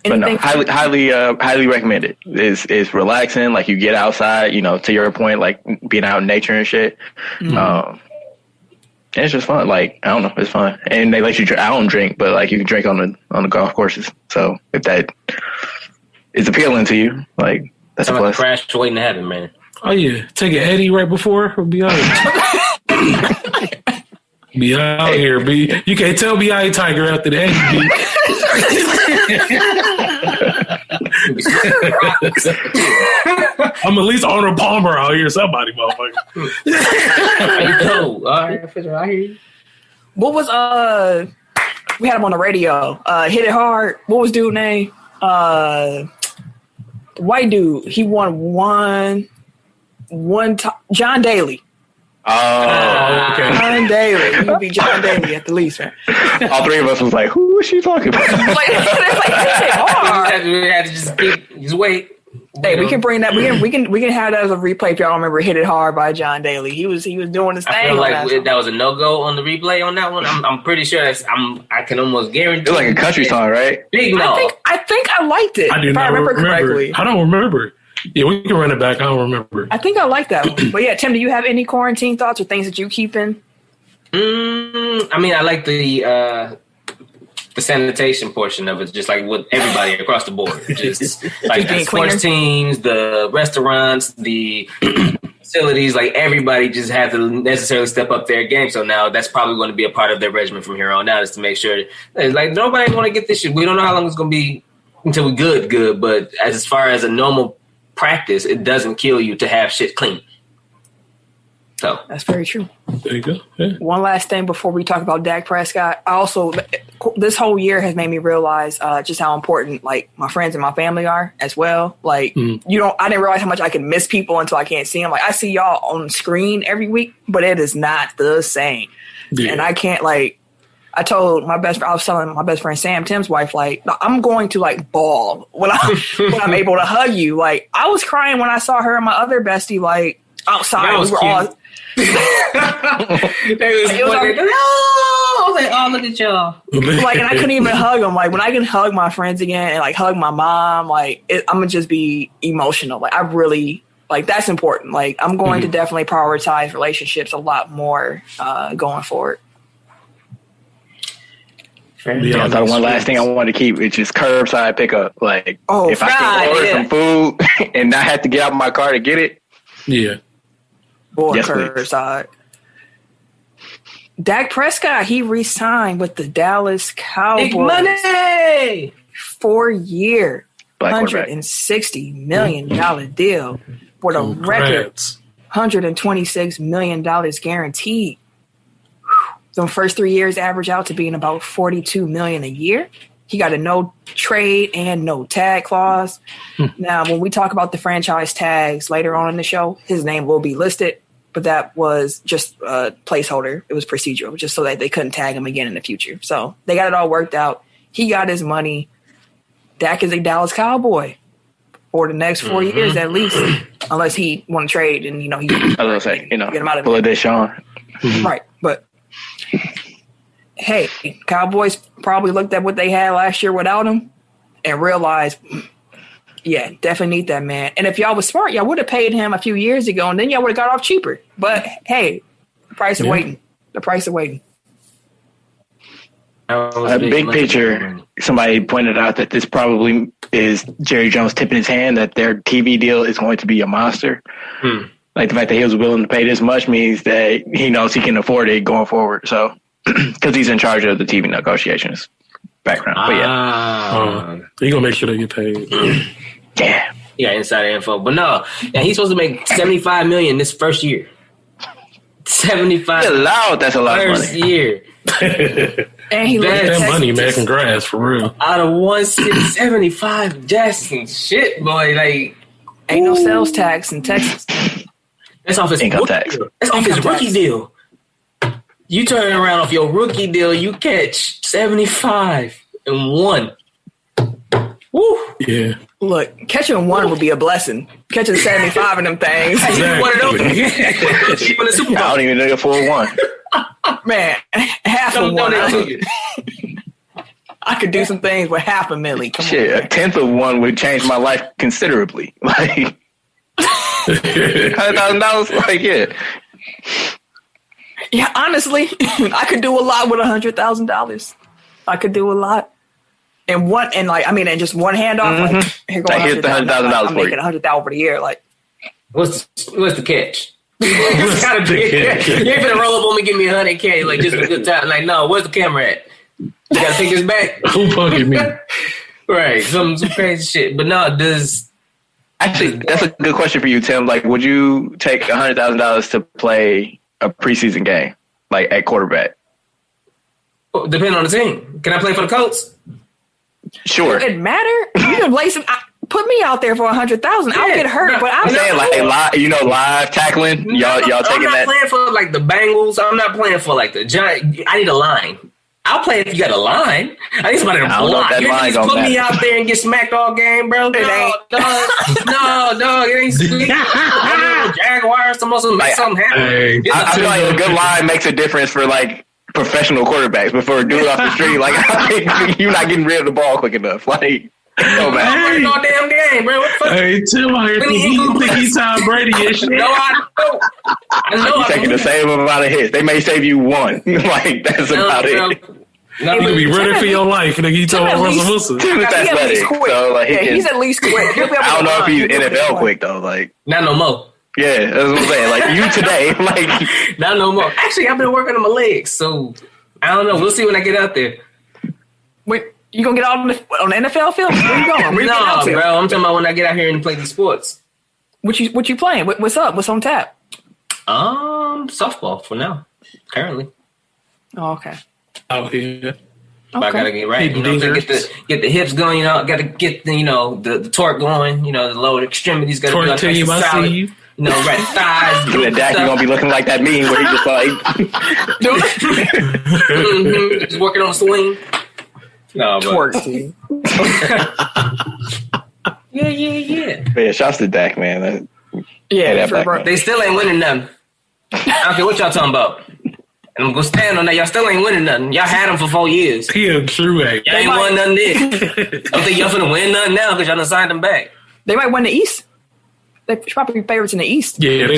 But no, highly recommend it. It's relaxing. Like you get outside, to your point, like being out in nature and shit. And it's just fun. Like, I don't know, it's fun. And they let you drink. I don't drink, but like you can drink on the golf courses. So if that is appealing to you, like that's a plus. Crash waiting to happen, man. Oh yeah, take an Eddie right before. It'll be all right. Be out here, B. You can't tell me I ain't Tiger after that, B. I'm at least Arnold Palmer out here, somebody, motherfucker. All right, I hear you. What was we had him on the radio. Hit It Hard. What was dude's name? The white dude. He won one time. John Daly. Oh, okay. John Daly. You be John Daly at the least, man. All three of us was like, who is she talking about? Like, Hit It Hard. We had to just wait. Hey, we can bring that. We can have that as a replay if y'all don't remember. Hit It Hard by John Daly. He was doing his thing. I feel like that was a no-go on the replay on that one. I'm pretty sure I can almost guarantee. It's like a country song, right? Big no. I think I liked it. I do not remember correctly. I don't remember. Yeah, we can run it back. I don't remember. I think I like that one. But yeah, Tim, do you have any quarantine thoughts or things that you keep in? I mean, I like the sanitation portion of it, just like with everybody across the board. Just like the sports teams, the restaurants, the facilities, like everybody just had to necessarily step up their game. So now that's probably going to be a part of their regimen from here on out, is to make sure like nobody want to get this shit. We don't know how long it's going to be until we good. But as far as a normal practice, it doesn't kill you to have shit clean. So that's very true. There you go. Yeah. One last thing before we talk about Dak Prescott. This whole year has made me realize just how important like my friends and my family are as well. Like I didn't realize how much I can miss people until I can't see them. Like I see y'all on screen every week, but it is not the same. Yeah. And I can't I told I was telling my best friend Sam, Tim's wife, like, I'm going to like bawl when I'm able to hug you. Like I was crying when I saw her and my other bestie like outside. We were all. They was like, no! I was like, oh, look at y'all. Like, and I couldn't even hug them. Like, when I can hug my friends again and like hug my mom, like, I'm gonna just be emotional. Like, I really that's important. Like, I'm going to definitely prioritize relationships a lot more going forward. Yeah, I thought one last thing I wanted to keep, which is curbside pickup. Like, if I can order some food and not have to get out of my car to get it. Yeah. Boy, curbside. Dak Prescott, he re-signed with the Dallas Cowboys. Big money! 4-year, $160 million deal for the record $126 million guaranteed. The first 3 years average out to being about $42 million a year. He got a no trade and no tag clause. Now, when we talk about the franchise tags later on in the show, his name will be listed, but that was just a placeholder. It was procedural, just so that they couldn't tag him again in the future. So they got it all worked out. He got his money. Dak is a Dallas Cowboy for the next 4 years at least, unless he want to trade and, he I was gonna say, get him out of pull a Deshaun. Right, but hey, Cowboys probably looked at what they had last year without him and realized, yeah, definitely need that man. And if y'all was smart, y'all would have paid him a few years ago, and then y'all would have got off cheaper. But hey, the price of waiting. The price of waiting. A big picture, somebody pointed out that this probably is Jerry Jones tipping his hand that their TV deal is going to be a monster. Like the fact that he was willing to pay this much means that he knows he can afford it going forward. So, because he's in charge of the TV negotiations background. But he's going to make sure they get paid. Yeah, insider info. But no, he's supposed to make $75 million this first year. 75. That's a lot of money. First year. And he looked that money, man. Congrats, for real. Out of 175, that's some shit, boy. Like, ain't no sales tax in Texas. That's off his income tax. That's off his rookie deal. You turn around off your rookie deal, you catch 75 and 1. Woo! Yeah. Look, catching 1 would be a blessing. Catching 75 of them things. Exactly. One of those. You win the Super Bowl. I don't even know your full 1. Man, half of 1. I could do some things with half a milli. Come on, a tenth of 1 would change my life considerably. Like $100,000. Like yeah, honestly, I could do a lot with $100,000. I could do a lot. And just one handoff. Like, here goes here's the $100,000 I'm making $100,000 over the year. Like, what's the catch? It's gotta be. You ain't gonna roll up on me, give me $100K, like just a good time. Like, no, where's the camera at? You gotta take this back. Who punking me? Right, some crazy shit. But no, Actually, that's a good question for you, Tim. Like, would you take $100,000 to play a preseason game, like at quarterback? Depending on the team. Can I play for the Colts? Sure. It doesn't matter. You can play put me out there for 100,000. I'll get hurt, but I'm saying like live tackling. Y'all taking that? I'm not playing for like the Bengals. I'm not playing for like the Giants. I need a line. I'll play if you got a line. I need somebody to block. You just put me out there and get smacked all game, bro. It ain't. No, it ain't sweet. Jaguars, something happen. I feel like a good line makes a difference for like professional quarterbacks. But for a dude off the street, like I think you're not getting rid of the ball quick enough. Like, no man, I'm playing all damn game, bro. What the fuck? Hey, Tim, I think he's Tom Brady and shit. No, I know. You're taking the same amount of hits. They may save you one. Like that's about it. No, you could be running for your life. Nigga, you told Russell Wilson. Tim is athletic, so like he's at least quick. I don't know if he's NFL quick though. Like not no more. Yeah, that's what I'm saying. Like you today, like not no more. Actually, I've been working on my legs, so I don't know. We'll see when I get out there. Wait, you gonna get out on the NFL field? Where you going? No, bro. I'm talking about when I get out here and play these sports. What you playing? What's up? What's on tap? Softball for now. Currently. Oh, okay. Out here. But I gotta get right. You know, get the hips going. You know, gotta get the torque going. You know, the lower extremities gotta be like solid. You know, right thighs. Dak, you gonna be looking like that meme where he just like just working on the swing. No, twerk, see. Yeah. Yeah, shouts to Dak, man. They still ain't winning nothing. I don't care what y'all talking about. And I'm gonna stand on that. Y'all still ain't winning nothing. Y'all had them for 4 years. Yeah, true. Y'all ain't won nothing then. I don't think y'all finna win nothing now because y'all done signed them back. They might win the East. They should probably be favorites in the East. Yeah, they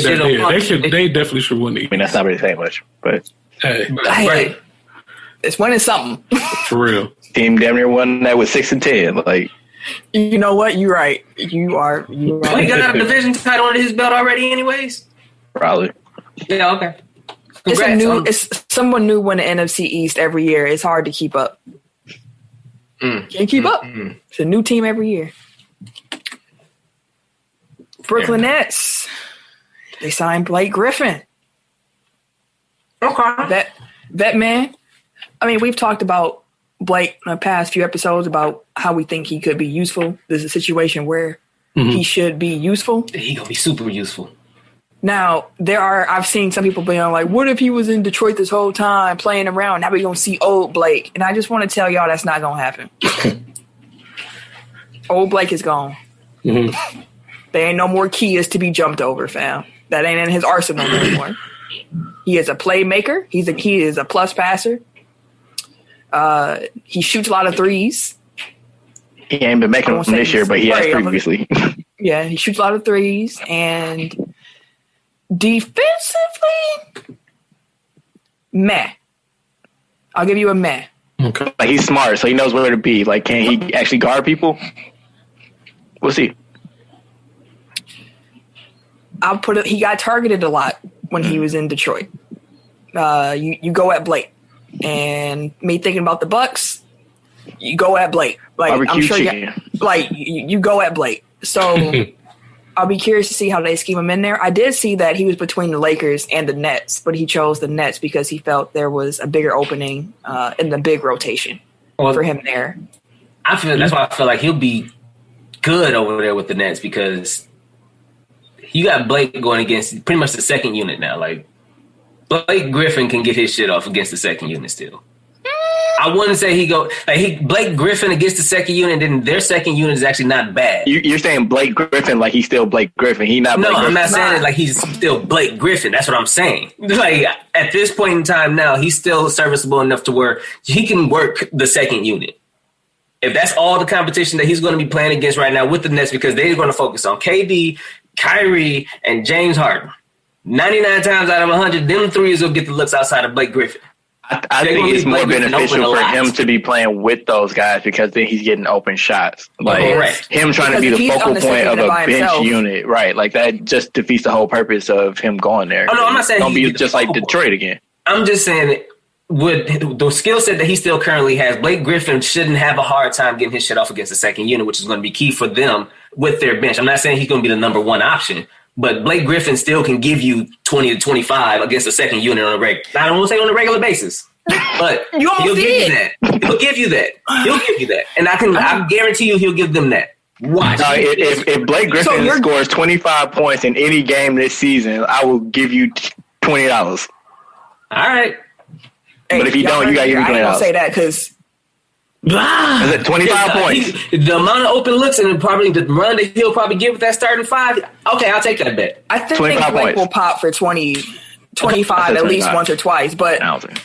definitely should win the East. I mean, that's not really saying much, but hey, right. It's winning something. For real. Team damn near won that with 6-10. Like, you know what? You're right. You are. Well, he got a division title under his belt already, anyways. Probably. Yeah. Okay. It's someone new win the NFC East every year. It's hard to keep up. Can't keep up. It's a new team every year. Brooklyn Nets. They signed Blake Griffin. Okay. That man. I mean, we've talked about Blake in the past few episodes about how we think he could be useful. There's a situation where he should be useful. He gonna be super useful. Now, I've seen some people being like, what if he was in Detroit this whole time playing around? Now we're going to see old Blake. And I just want to tell y'all that's not going to happen. Old Blake is gone. Mm-hmm. There ain't no more keys to be jumped over, fam. That ain't in his arsenal anymore. He is a playmaker. He is a plus passer. He shoots a lot of threes. He ain't been making them this year, but he has previously. Yeah, he shoots a lot of threes. And defensively, meh. I'll give you a meh. Okay. Like he's smart, so he knows where to be. Like, can he actually guard people? We'll see. He got targeted a lot when he was in Detroit. You go at Blake, and me thinking about the Bucks, you go at Blake. Like barbecue I'm sure chicken. you go at Blake. So I'll be curious to see how they scheme him in there. I did see that he was between the Lakers and the Nets, but he chose the Nets because he felt there was a bigger opening in the big rotation for him there. That's why I feel like he'll be good over there with the Nets because you got Blake going against pretty much the second unit now. Like Blake Griffin can get his shit off against the second unit still. I wouldn't say Blake Griffin against the second unit, then their second unit is actually not bad. You're saying Blake Griffin like he's still Blake Griffin. He not Blake Griffin. I'm not saying it like he's still Blake Griffin. That's what I'm saying. Like at this point in time now, he's still serviceable enough to where he can work the second unit. If that's all the competition that he's going to be playing against right now with the Nets, because they're going to focus on KD, Kyrie, and James Harden. 99 times out of 100, them threes will get the looks outside of Blake Griffin. I think it's more beneficial for him to be playing with those guys because then he's getting open shots. Like him trying to be the focal point of a bench unit, right? Like that just defeats the whole purpose of him going there. Oh no, I'm not saying don't be just like Detroit again. I'm just saying with the skill set that he still currently has, Blake Griffin shouldn't have a hard time getting his shit off against the second unit, which is going to be key for them with their bench. I'm not saying he's going to be the number one option. But Blake Griffin still can give you 20 to 25 against a second unit on a I don't want to say on a regular basis, but he'll give you that. He'll give you that. He'll give you that, and I guarantee you he'll give them that. Watch. If Blake Griffin scores 25 points in any game this season, I will give you $20. All right. But if you don't, you got to give me $20. I ain't gonna say that because. Is it 25 points? The amount of open looks and probably the run that he'll probably give with that starting five. Okay, I'll take that bet. I think Blake will pop for 20, 25 at least once or twice. But I don't see it.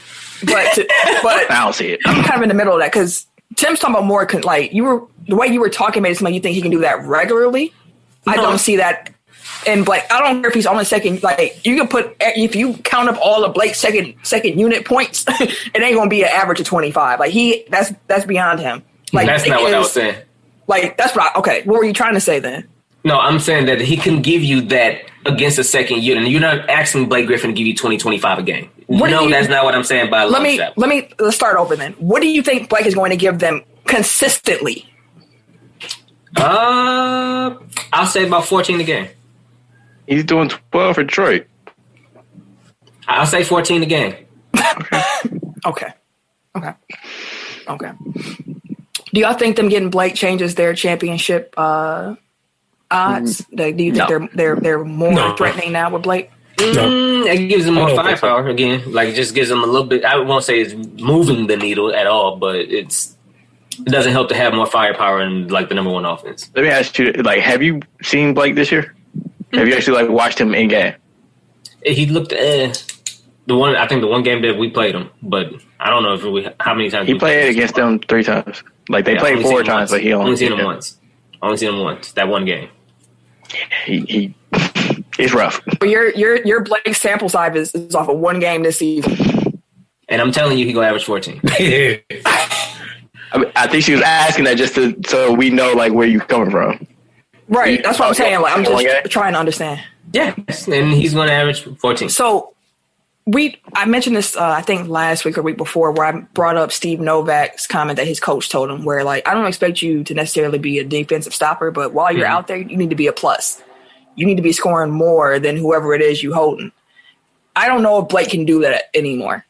But I don't see it. I'm kind of in the middle of that because Tim's talking about more like the way you were talking made it seem like you think he can do that regularly. No. I don't see that. And Blake, I don't care if he's on the second. Like you can put if you count up all of Blake's second unit points, it ain't gonna be an average of 25. Like that's beyond him. Like that's not what I was saying. Like that's what. Okay, what were you trying to say then? No, I'm saying that he can give you that against a second unit. You're not asking Blake Griffin to give you 20, 25 a game. That's not what I'm saying. By let's start over then. What do you think Blake is going to give them consistently? I'll say about 14 a game. He's doing 12 for Detroit. I'll say 14 a game. Okay. Do y'all think them getting Blake changes their championship odds? Do you think they're more threatening now with Blake? It gives them more firepower again. Like it just gives them a little bit. I won't say it's moving the needle at all, but it doesn't help to have more firepower in like the number one offense. Let me ask you: like, have you seen Blake this year? Have you actually watched him in game? He looked the one game that we played him, but I don't know how many times he played against them 3 times. Like they played 4 times, but he only seen him once. Only seen him once. That one game. He's rough. But your Blake sample size is off of one game this season, and I'm telling you, he gonna average 14. I think she was asking that just so we know like where you coming from. Right, that's what I'm saying. Like I'm just trying to understand. Yeah, and he's going to average 14. So I mentioned this I think last week or week before where I brought up Steve Novak's comment that his coach told him where like I don't expect you to necessarily be a defensive stopper, but while you're out there, you need to be a plus. You need to be scoring more than whoever it is you holding. I don't know if Blake can do that anymore.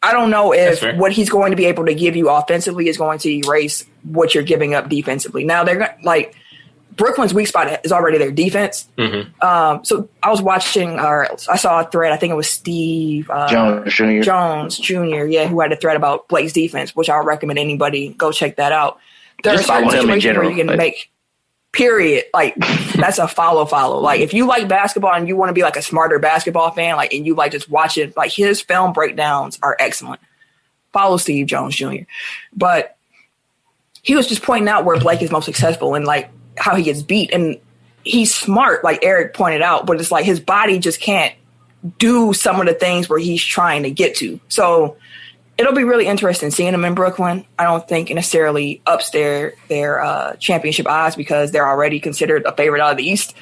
I don't know if what he's going to be able to give you offensively is going to erase what you're giving up defensively. Now they're like. Brooklyn's weak spot is already their defense. Mm-hmm. So I was watching, I saw a thread. I think it was Steve Jones Jr. Yeah, who had a thread about Blake's defense, which I would recommend anybody go check that out. There are certain situations where you can make. Period. Like that's a follow. Like if you like basketball and you want to be like a smarter basketball fan, like and you like just watch it, like his film breakdowns are excellent. Follow Steve Jones Jr. But he was just pointing out where Blake is most successful and like. How he gets beat, and he's smart, like Eric pointed out, but it's like his body just can't do some of the things where he's trying to get to. So it'll be really interesting seeing him in Brooklyn. I don't think necessarily ups their championship odds because they're already considered a favorite out of the East.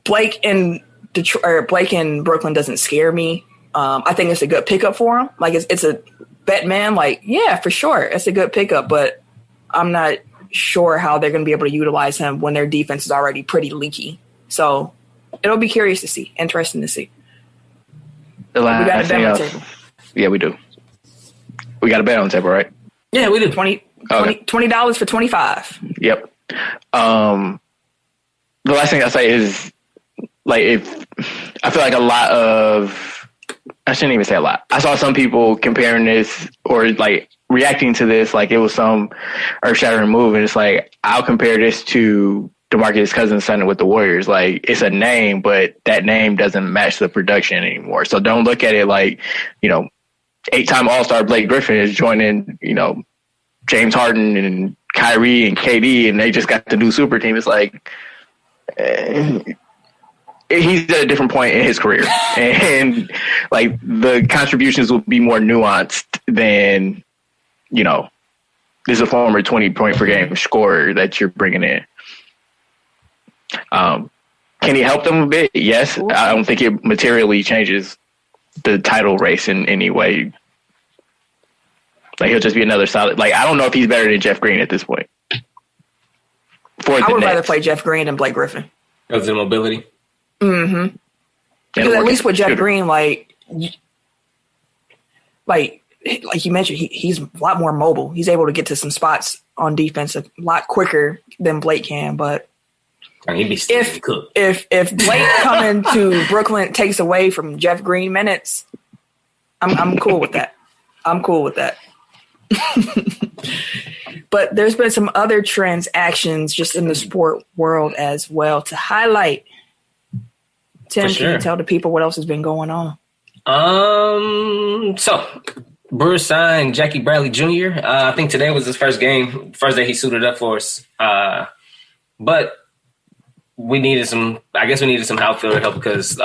Blake in Brooklyn doesn't scare me. I think it's a good pickup for him. Like it's a bet man. Like yeah, for sure, it's a good pickup, but I'm not sure how they're going to be able to utilize him when their defense is already pretty leaky. So it'll be curious to see. Interesting to see. We got a bet on the table. Yeah, we do. We got a bet on the table, right? Yeah, we do. $20 for 25. Yep. The last thing I'll say is, like, I feel like a lot of, I shouldn't even say a lot. I saw some people comparing this or like reacting to this like it was some earth-shattering move, and it's like I'll compare this to DeMarcus Cousins signing with the Warriors. Like it's a name, but that name doesn't match the production anymore. So don't look at it like 8-time All-Star Blake Griffin is joining James Harden and Kyrie and KD, and they just got the new super team. It's like he's at a different point in his career, and like the contributions will be more nuanced than, you know, this is a former 20-point per game scorer that you're bringing in. Can he help them a bit? Yes. I don't think it materially changes the title race in any way. Like, he'll just be another solid. Like, I don't know if he's better than Jeff Green at this point. I would rather play Jeff Green than Blake Griffin. Because of the mobility? Mm-hmm. Because at least with Jeff Green, like you mentioned, he's a lot more mobile. He's able to get to some spots on defense a lot quicker than Blake can. But if Blake coming to Brooklyn takes away from Jeff Green minutes, I'm cool with that. I'm cool with that. But there's been some other transactions just in the sport world as well to highlight. Tim, can you tell the people what else has been going on? So Brewers signed Jackie Bradley Jr. I think today was his first game, first day he suited up for us. But we needed some outfielder help because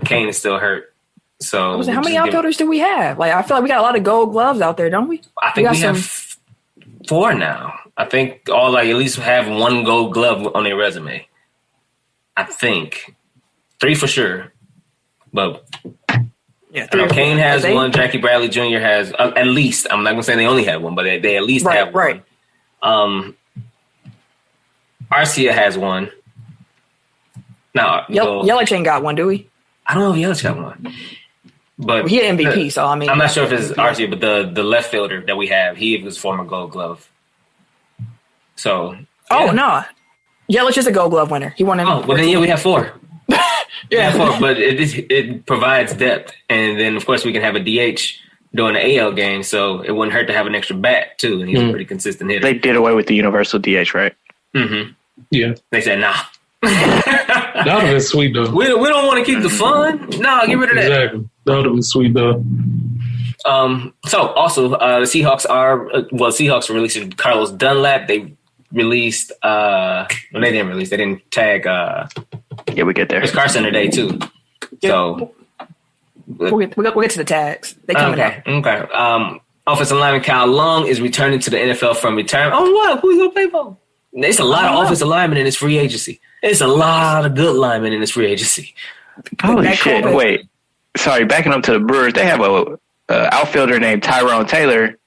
Kane is still hurt. So how many outfielders do we have? Like, I feel like we got a lot of Gold Gloves out there, don't we? I think we have 4 now. I think all at least have 1 Gold Glove on their resume. I think 3 for sure, but yeah, Kane has 1. Jackie Bradley Jr. has at least. I'm not gonna say they only have 1, but they at least have 1. Right. Arcia has 1. No, Yelich ain't got 1, do we? I don't know if Yelich got 1. But he had MVP, so I mean, I'm not sure if it's Arcia, but the left fielder that we have, he was former Gold Glove. So no, Yelich is a Gold Glove winner. He won it. Oh, well then we have 4. Yeah, 4, but it provides depth, and then of course we can have a DH during the AL game, so it wouldn't hurt to have an extra bat too. And he's a pretty consistent hitter. They did away with the universal DH, right? Mm-hmm. Yeah, they said nah. That would have been sweet though. We don't want to keep the fun. No, get rid of that. Exactly. That would have been sweet though. So also the Seahawks Seahawks are releasing Carlos Dunlap. They released they didn't tag yeah, we get there. Chris Carson today too. So we'll get to the tags. They coming out. Okay. Offensive lineman Kyle Long is returning to the NFL from retirement. Oh what? Who you gonna play for? There's a lot of offensive linemen in this free agency. There's a lot of good linemen in this free agency. Holy shit! Wait, sorry. Backing up to the Brewers, they have a outfielder named Tyrone Taylor.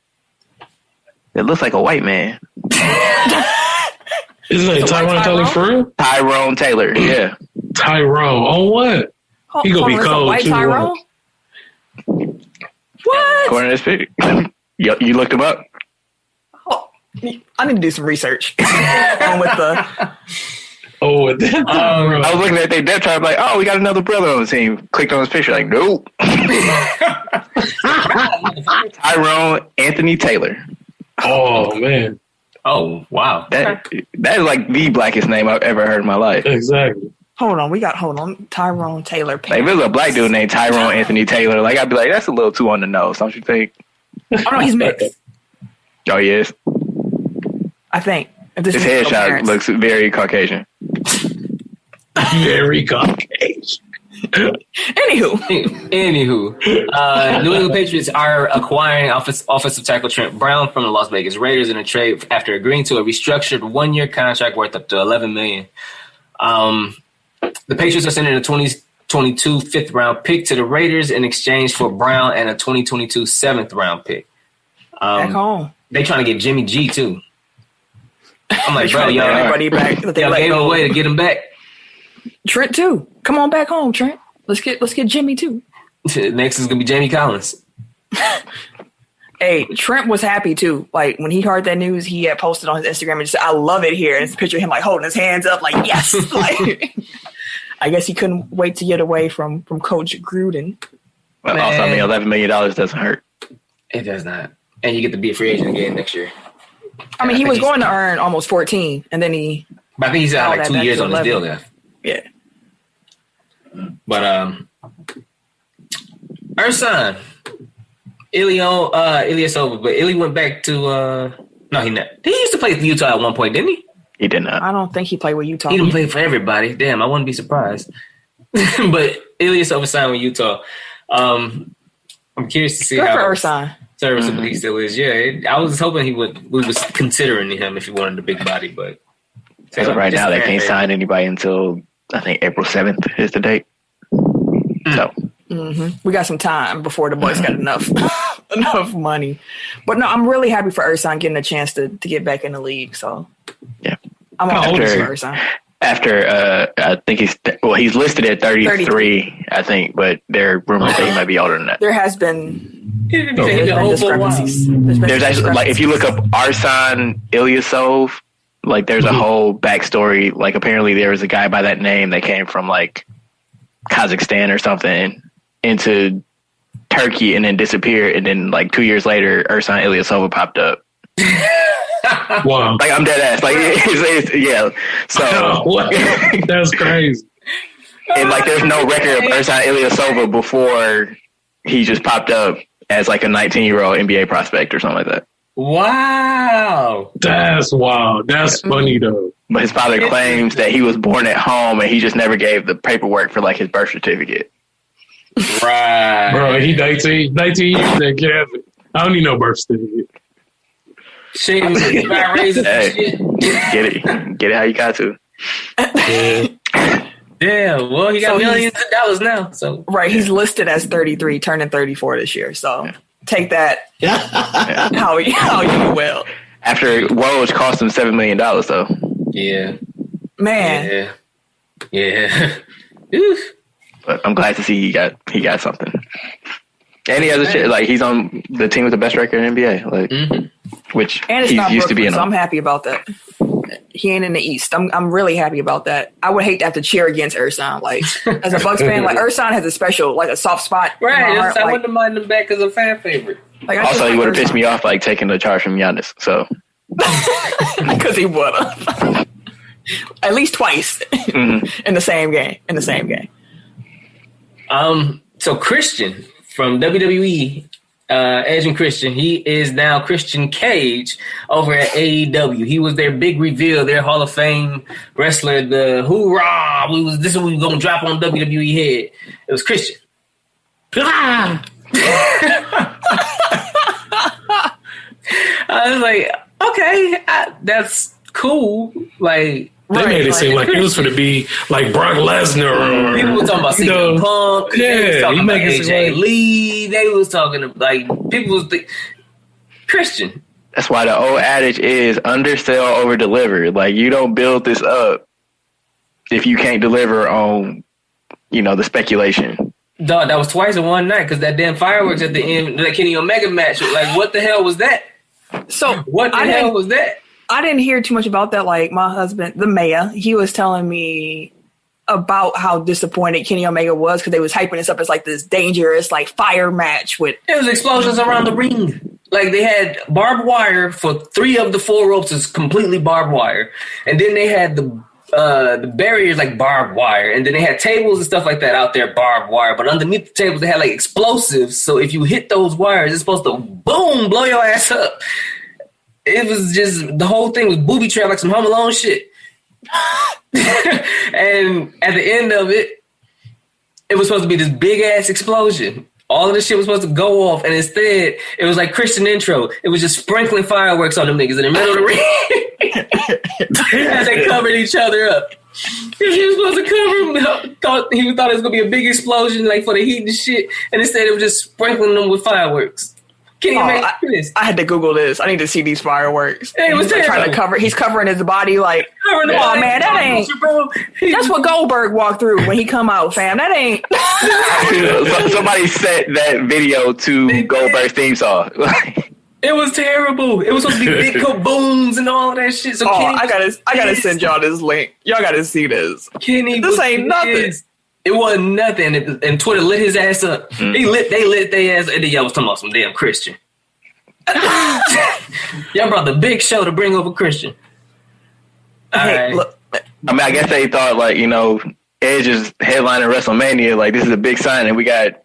It looks like a white man. Isn't it Tyrone Taylor for real? Tyrone Taylor, yeah. Tyrone on what? He gonna be cold white too. Tyrone? What? According to this picture, you looked him up. Oh, I need to do some research on with the. I was looking at their depth chart, like, oh, we got another brother on the team. Clicked on his picture, like, nope. Tyrone Anthony Taylor. Oh man. Oh wow. That is like the blackest name I've ever heard in my life. Exactly. Hold on. Tyrone Taylor. Like, if it was a black dude named Tyrone Anthony Taylor, like, I'd be like, that's a little too on the nose, don't you think? Oh no, he's mixed. Oh, he is? I think. His headshot looks very Caucasian. Very Caucasian. Anywho, New England Patriots are acquiring offensive tackle Trent Brown from the Las Vegas Raiders in a trade after agreeing to a restructured 1-year contract worth up to $11 million. The Patriots are sending a 2022 fifth-round pick to the Raiders in exchange for Brown and a 2022 seventh-round pick. Back home. They trying to get Jimmy G too. I'm like, bro, y'all everybody back. They gave him a way to get him back. Trent too. Come on back home, Trent. Let's get Jimmy too. Next is gonna be Jamie Collins. Hey, Trent was happy too. Like when he heard that news, he had posted on his Instagram and just said, "I love it here." And it's a picture of him like holding his hands up, like yes. Like I guess he couldn't wait to get away from Coach Gruden. Well, also, I mean, $11 million doesn't hurt. It does not, and you get to be a free agent again next year. I mean, he was going to earn almost 14, and then he. But I think he's got like 2 years on his deal left. Yeah. But Ersan, Ilyasova, but Illy went back to no, he not. He used to play for Utah at one point, didn't he? He did not. I don't think he played with Utah. He didn't play for everybody. Damn, I wouldn't be surprised. But Ilyasova signed with Utah. I'm curious to see Good how for Ersan. serviceable he still is. Yeah, I was hoping we was considering him if he wanted a big body, but as of right now, they can't sign anybody until I think April 7th is the date. So we got some time before the boys got enough money. But no, I'm really happy for Ersan getting a chance to get back in the league. So yeah, I'm all for Ersan. After I think he's listed at 33, I think, but there are rumors that he might be older than that. There has been discrepancies. There's actually, like, if you look up Arsan Ilyasov, like, there's a whole backstory. Like, apparently there was a guy by that name that came from, like, Kazakhstan or something into Turkey and then disappeared. And then, like, 2 years later, Ersan Ilyasova popped up. Wow. Like, I'm dead ass. Like, it's yeah. So that's crazy. And, like, there's no record of Ersan Ilyasova before he just popped up as, like, a 19-year-old NBA prospect or something like that. Wow. That's wild. That's funny, though. But his father claims that he was born at home and he just never gave the paperwork for, like, his birth certificate. Right. Bro, he 19 years that kid. I don't need no birth certificate. Shit, hey, get it how you got to. Yeah, well, he got millions of dollars now. So right, he's listed as 33, turning 34 this year. So take that how you will. After Woj cost him $7 million, though. Yeah, man. Yeah. But I'm glad to see he got something. And he has a shit, like, he's on the team with the best record in NBA, like, which and it's he's not used to being so on. I'm happy about that. He ain't in the East. I'm really happy about that. I would hate to have to cheer against Ersan. Like, as a Bucks fan, like, Ersan has a special, like, a soft spot. Right, in my heart. I wouldn't mind him back as a fan favorite. Like, also, he would have pissed me off, like, taking the charge from Giannis. So because he would have at least twice in the same game. So Christian from WWE, Edge and Christian, he is now Christian Cage over at AEW. He was their big reveal, their Hall of Fame wrestler. The hoorah! This is what we gonna drop on WWE head. It was Christian. I was like, okay, that's cool. Like, they made it seem like it was going to be like Brock Lesnar. People were talking about CM Punk. Yeah, they was talking about AJ like Lee. They was talking like people was Christian. that's why the old adage is undersell, over deliver. Like, you don't build this up if you can't deliver on, the speculation. Dog, that was twice in one night because that damn fireworks at the end, that Kenny Omega match. Like, what the hell was that? So what the hell was that? I didn't hear too much about that. Like, my husband, the mayor, he was telling me about how disappointed Kenny Omega was because they was hyping this up as like this dangerous, like, fire match with. It was explosions around the ring. Like, they had barbed wire for 3 of the 4 ropes is completely barbed wire, and then they had the barriers like barbed wire, and then they had tables and stuff like that out there barbed wire. But underneath the tables, they had like explosives. So if you hit those wires, it's supposed to boom, blow your ass up. It was just, the whole thing was booby trap, like some Home Alone shit. And at the end of it, it was supposed to be this big ass explosion. All of this shit was supposed to go off, and instead, it was like Christian intro. It was just sprinkling fireworks on them niggas in the middle of the ring as they covered each other up. Because he was supposed to cover them. Thought it was going to be a big explosion, like, for the heat and shit, and instead it was just sprinkling them with fireworks. I had to Google this. I need to see these fireworks. Hey, he's like trying to cover. He's covering his body like. Oh man, that ain't. That's what Goldberg walked through when he come out, fam. That ain't. Somebody set that video to Goldberg's theme song. It was terrible. It was supposed to be big kabooms and all of that shit. So Kenny, I gotta send y'all this link. Y'all gotta see this. Kenny, this ain't nothing. It wasn't nothing, and Twitter lit his ass up. They lit their ass, and then y'all was talking about some damn Christian. Y'all brought the big show to bring over Christian. Hey, look, I mean, I guess they thought, like, Edge is headlining WrestleMania. Like, this is a big sign, and we got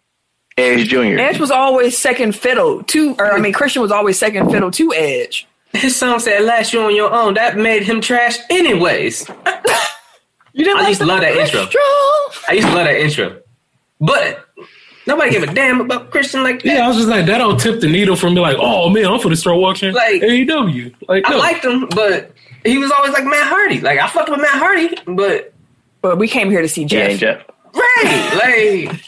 Edge Jr. Edge was always second fiddle to, Christian was always second fiddle to Edge. His song said, "Last you on your own." That made him trash anyways. You didn't I used to love that intro. I used to love that intro. But nobody gave a damn about Christian like that. Yeah, I was just like, that don't tip the needle for me. Like, oh man, I'm finna start watching like AEW. Like, I liked him, but he was always like Matt Hardy. Like I fucked with Matt Hardy, but we came here to see Jeff. Jeff. Right, like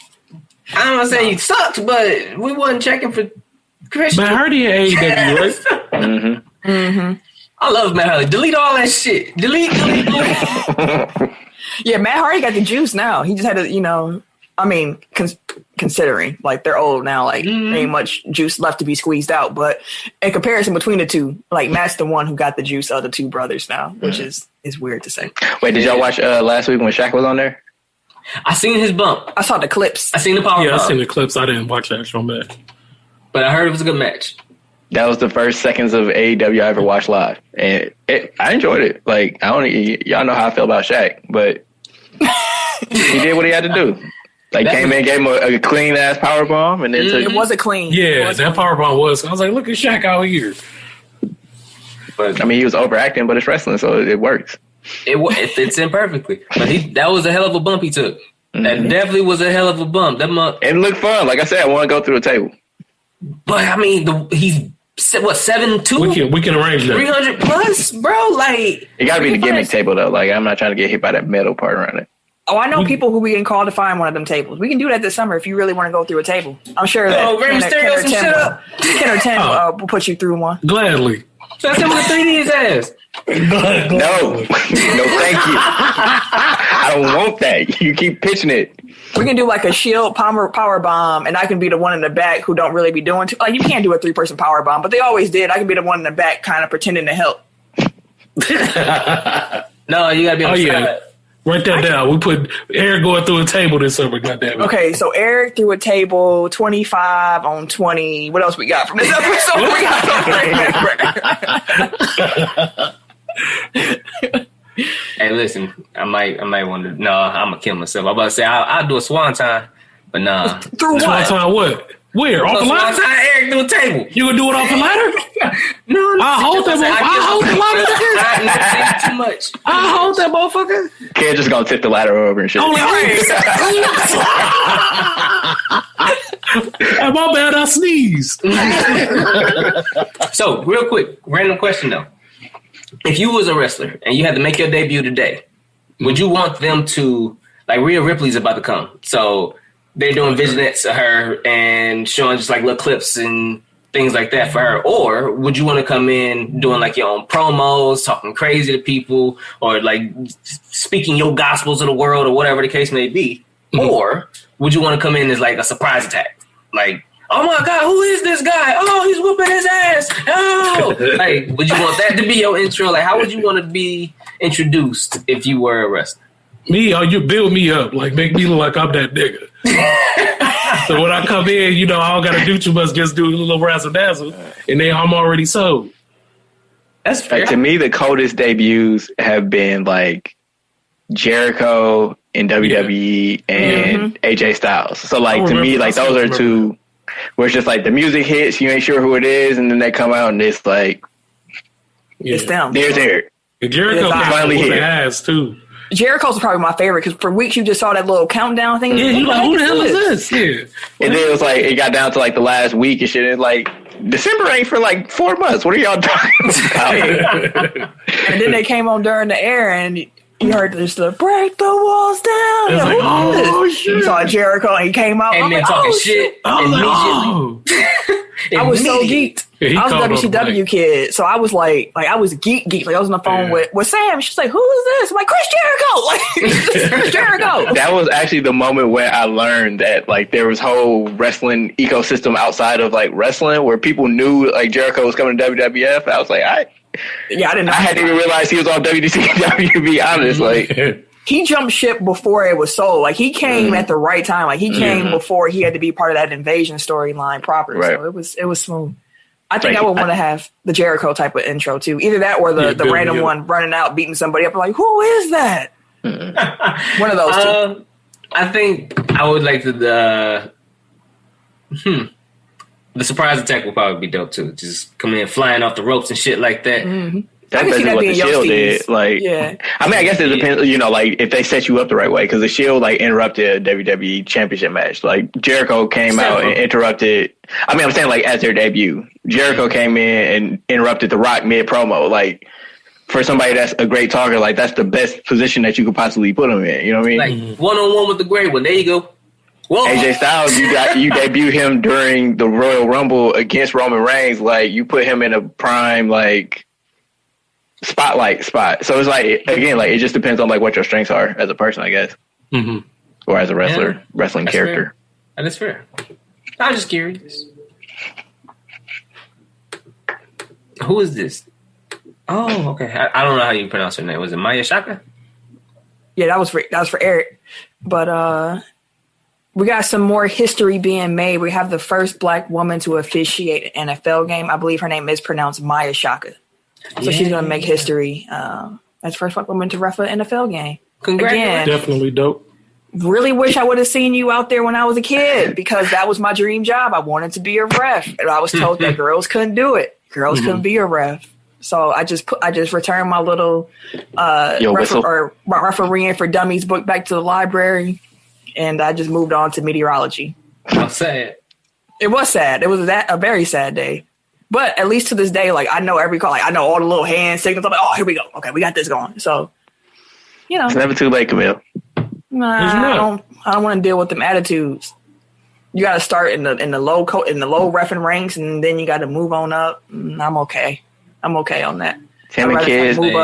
I'm not saying he sucked, but we wasn't checking for Christian. Matt Hardy and AEW, right? Mm-hmm. Mm-hmm. I love Matt Hardy. Delete all that shit. Delete. Yeah, Matt Hardy got the juice now. He just had to, I mean, considering like they're old now, like there ain't much juice left to be squeezed out. But in comparison between the two, like Matt's the one who got the juice of the two brothers now, which is weird to say. Wait, did y'all watch last week when Shaq was on there? I seen his bump. I saw the clips. I seen the power. Yeah, bomb. I seen the clips. I didn't watch the actual match, but I heard it was a good match. That was the first seconds of AEW I ever watched live, and I enjoyed it. Like y'all know how I feel about Shaq, but he did what he had to do. Like came in, gave him a clean ass power bomb, and then it wasn't clean. Yeah, that power bomb was. I was like, look at Shaq out here. But I mean, he was overacting, but it's wrestling, so it works. It fits in perfectly. But that was a hell of a bump he took. That definitely was a hell of a bump. That it looked fun. Like I said, I want to go through the table. But I mean, he's what 7'2"? We can arrange that. 300 plus, bro. Like it got to be the gimmick table though. Like I'm not trying to get hit by that metal part around it. Oh, I know people who we can call to find one of them tables. We can do that this summer if you really want to go through a table. I'm sure that Rey Mysterio some shit up. 10 or 10 will put you through one. Gladly. So that's him with 3D his ass. No, thank you. I don't want that. You keep pitching it. We can do like a shield power bomb, and I can be the one in the back who don't really be doing too. Like you can't do a 3-person power bomb, but they always did. I can be the one in the back, kind of pretending to help. No, you gotta be on the side. Write that down. We put Eric going through a table this summer. Goddamn it. Okay, so Eric threw a table 25 on 20. What else we got from this episode? Hey, listen, I might want to. No, I'm gonna kill myself. I'm about to say I'll do a swanton, but nah. Through what? Swanton what? Where? Off the ladder? Swanton, Eric through a table. You gonna do it off the ladder? No. I hold that motherfucker. I hold the ladder. Too much. I hold that motherfucker. Kid just gonna tip the ladder over and shit. Oh, and my bad, I sneezed. So, real quick, random question though. If you was a wrestler and you had to make your debut today, would you want them to, like Rhea Ripley's about to come, so they're doing vignettes of her and showing just like little clips and things like that for her, or would you want to come in doing like your own promos, talking crazy to people, or like speaking your gospels to the world, or whatever the case may be, or would you want to come in as like a surprise attack, like, oh my God, who is this guy? Oh, he's whooping his ass. Oh, like, would you want that to be your intro? Like, how would you want to be introduced if you were a wrestler? Me, or you build me up, like make me look like I'm that nigga. So when I come in, I don't gotta do too much, just do a little razzle dazzle, and then I'm already sold. That's fair. Like, to me, the coldest debuts have been like Jericho in WWE and AJ Styles. So like to me, like those are two where it's just like the music hits, you ain't sure who it is, and then they come out and it's like it's them. There's Eric. Jericho finally hit here. Ass too. Jericho's probably my favorite because for weeks you just saw that little countdown thing. Yeah, you like, who the hell is this? Yeah. And then it was like, it got down to like the last week and shit. It's like, December ain't for like 4 months. What are y'all talking about? And then they came on during the air and you heard this, break the walls down. It was like, oh, shit. You saw Jericho and he came out. And then talking shit. I was so geeked. Yeah, I was a WCW kid, so I was like I was geek. Like I was on the phone with Sam. She's like, "Who is this?" I'm like, "Chris Jericho!" Like Chris Jericho. That was actually the moment where I learned that like there was whole wrestling ecosystem outside of like wrestling, where people knew like Jericho was coming to WWF. I was like, I didn't know. I hadn't even realized he was on WCW. To be honest, like. He jumped ship before it was sold. Like he came at the right time. Like he came before he had to be part of that invasion storyline proper. Right. So it was smooth. I think I would want to have the Jericho type of intro too. Either that or the random one running out beating somebody up. Like, who is that? One of those two. I think I would like the surprise attack would probably be dope too. Just come in flying off the ropes and shit like that. That's basically what the Shield did. Like, yeah. I mean, I guess it depends, you know, like if they set you up the right way, because the Shield like interrupted a WWE Championship match. Like Jericho came out and interrupted. I mean, I'm saying like as their debut, Jericho came in and interrupted The Rock mid promo. Like for somebody that's a great talker, like that's the best position that you could possibly put him in. You know what I mean? Like 1-on-1 with the great one. There you go. Whoa. AJ Styles, you debuted him during the Royal Rumble against Roman Reigns. Like you put him in a prime like spotlight spot. So it's like, again, like it just depends on like what your strengths are as a person, I guess, or as a wrestler, wrestling character. Fair. That is fair. I'm just curious. Who is this? Oh, okay. I don't know how you pronounce her name. Was it Maya Shaka? Yeah, that was for Eric. But we got some more history being made. We have the first black woman to officiate an NFL game. I believe her name is pronounced Maya Shaka. So she's going to make history as the first black woman to ref an NFL game. Congratulations. Definitely dope. Really wish I would have seen you out there when I was a kid, because that was my dream job. I wanted to be a ref. And I was told that girls couldn't do it. Girls couldn't be a ref. So I just returned my little refereeing for dummies book back to the library, and I just moved on to meteorology. How sad. It was sad. It was a very sad day. But at least to this day, like I know every call, like I know all the little hand signals. I'm like, oh, here we go. Okay, we got this going. So, you know, it's never too late, Camille. I don't want to deal with them attitudes. You got to start in the low reffing ranks, and then you got to move on up. I'm okay. I'm okay on that. Tim and Kids move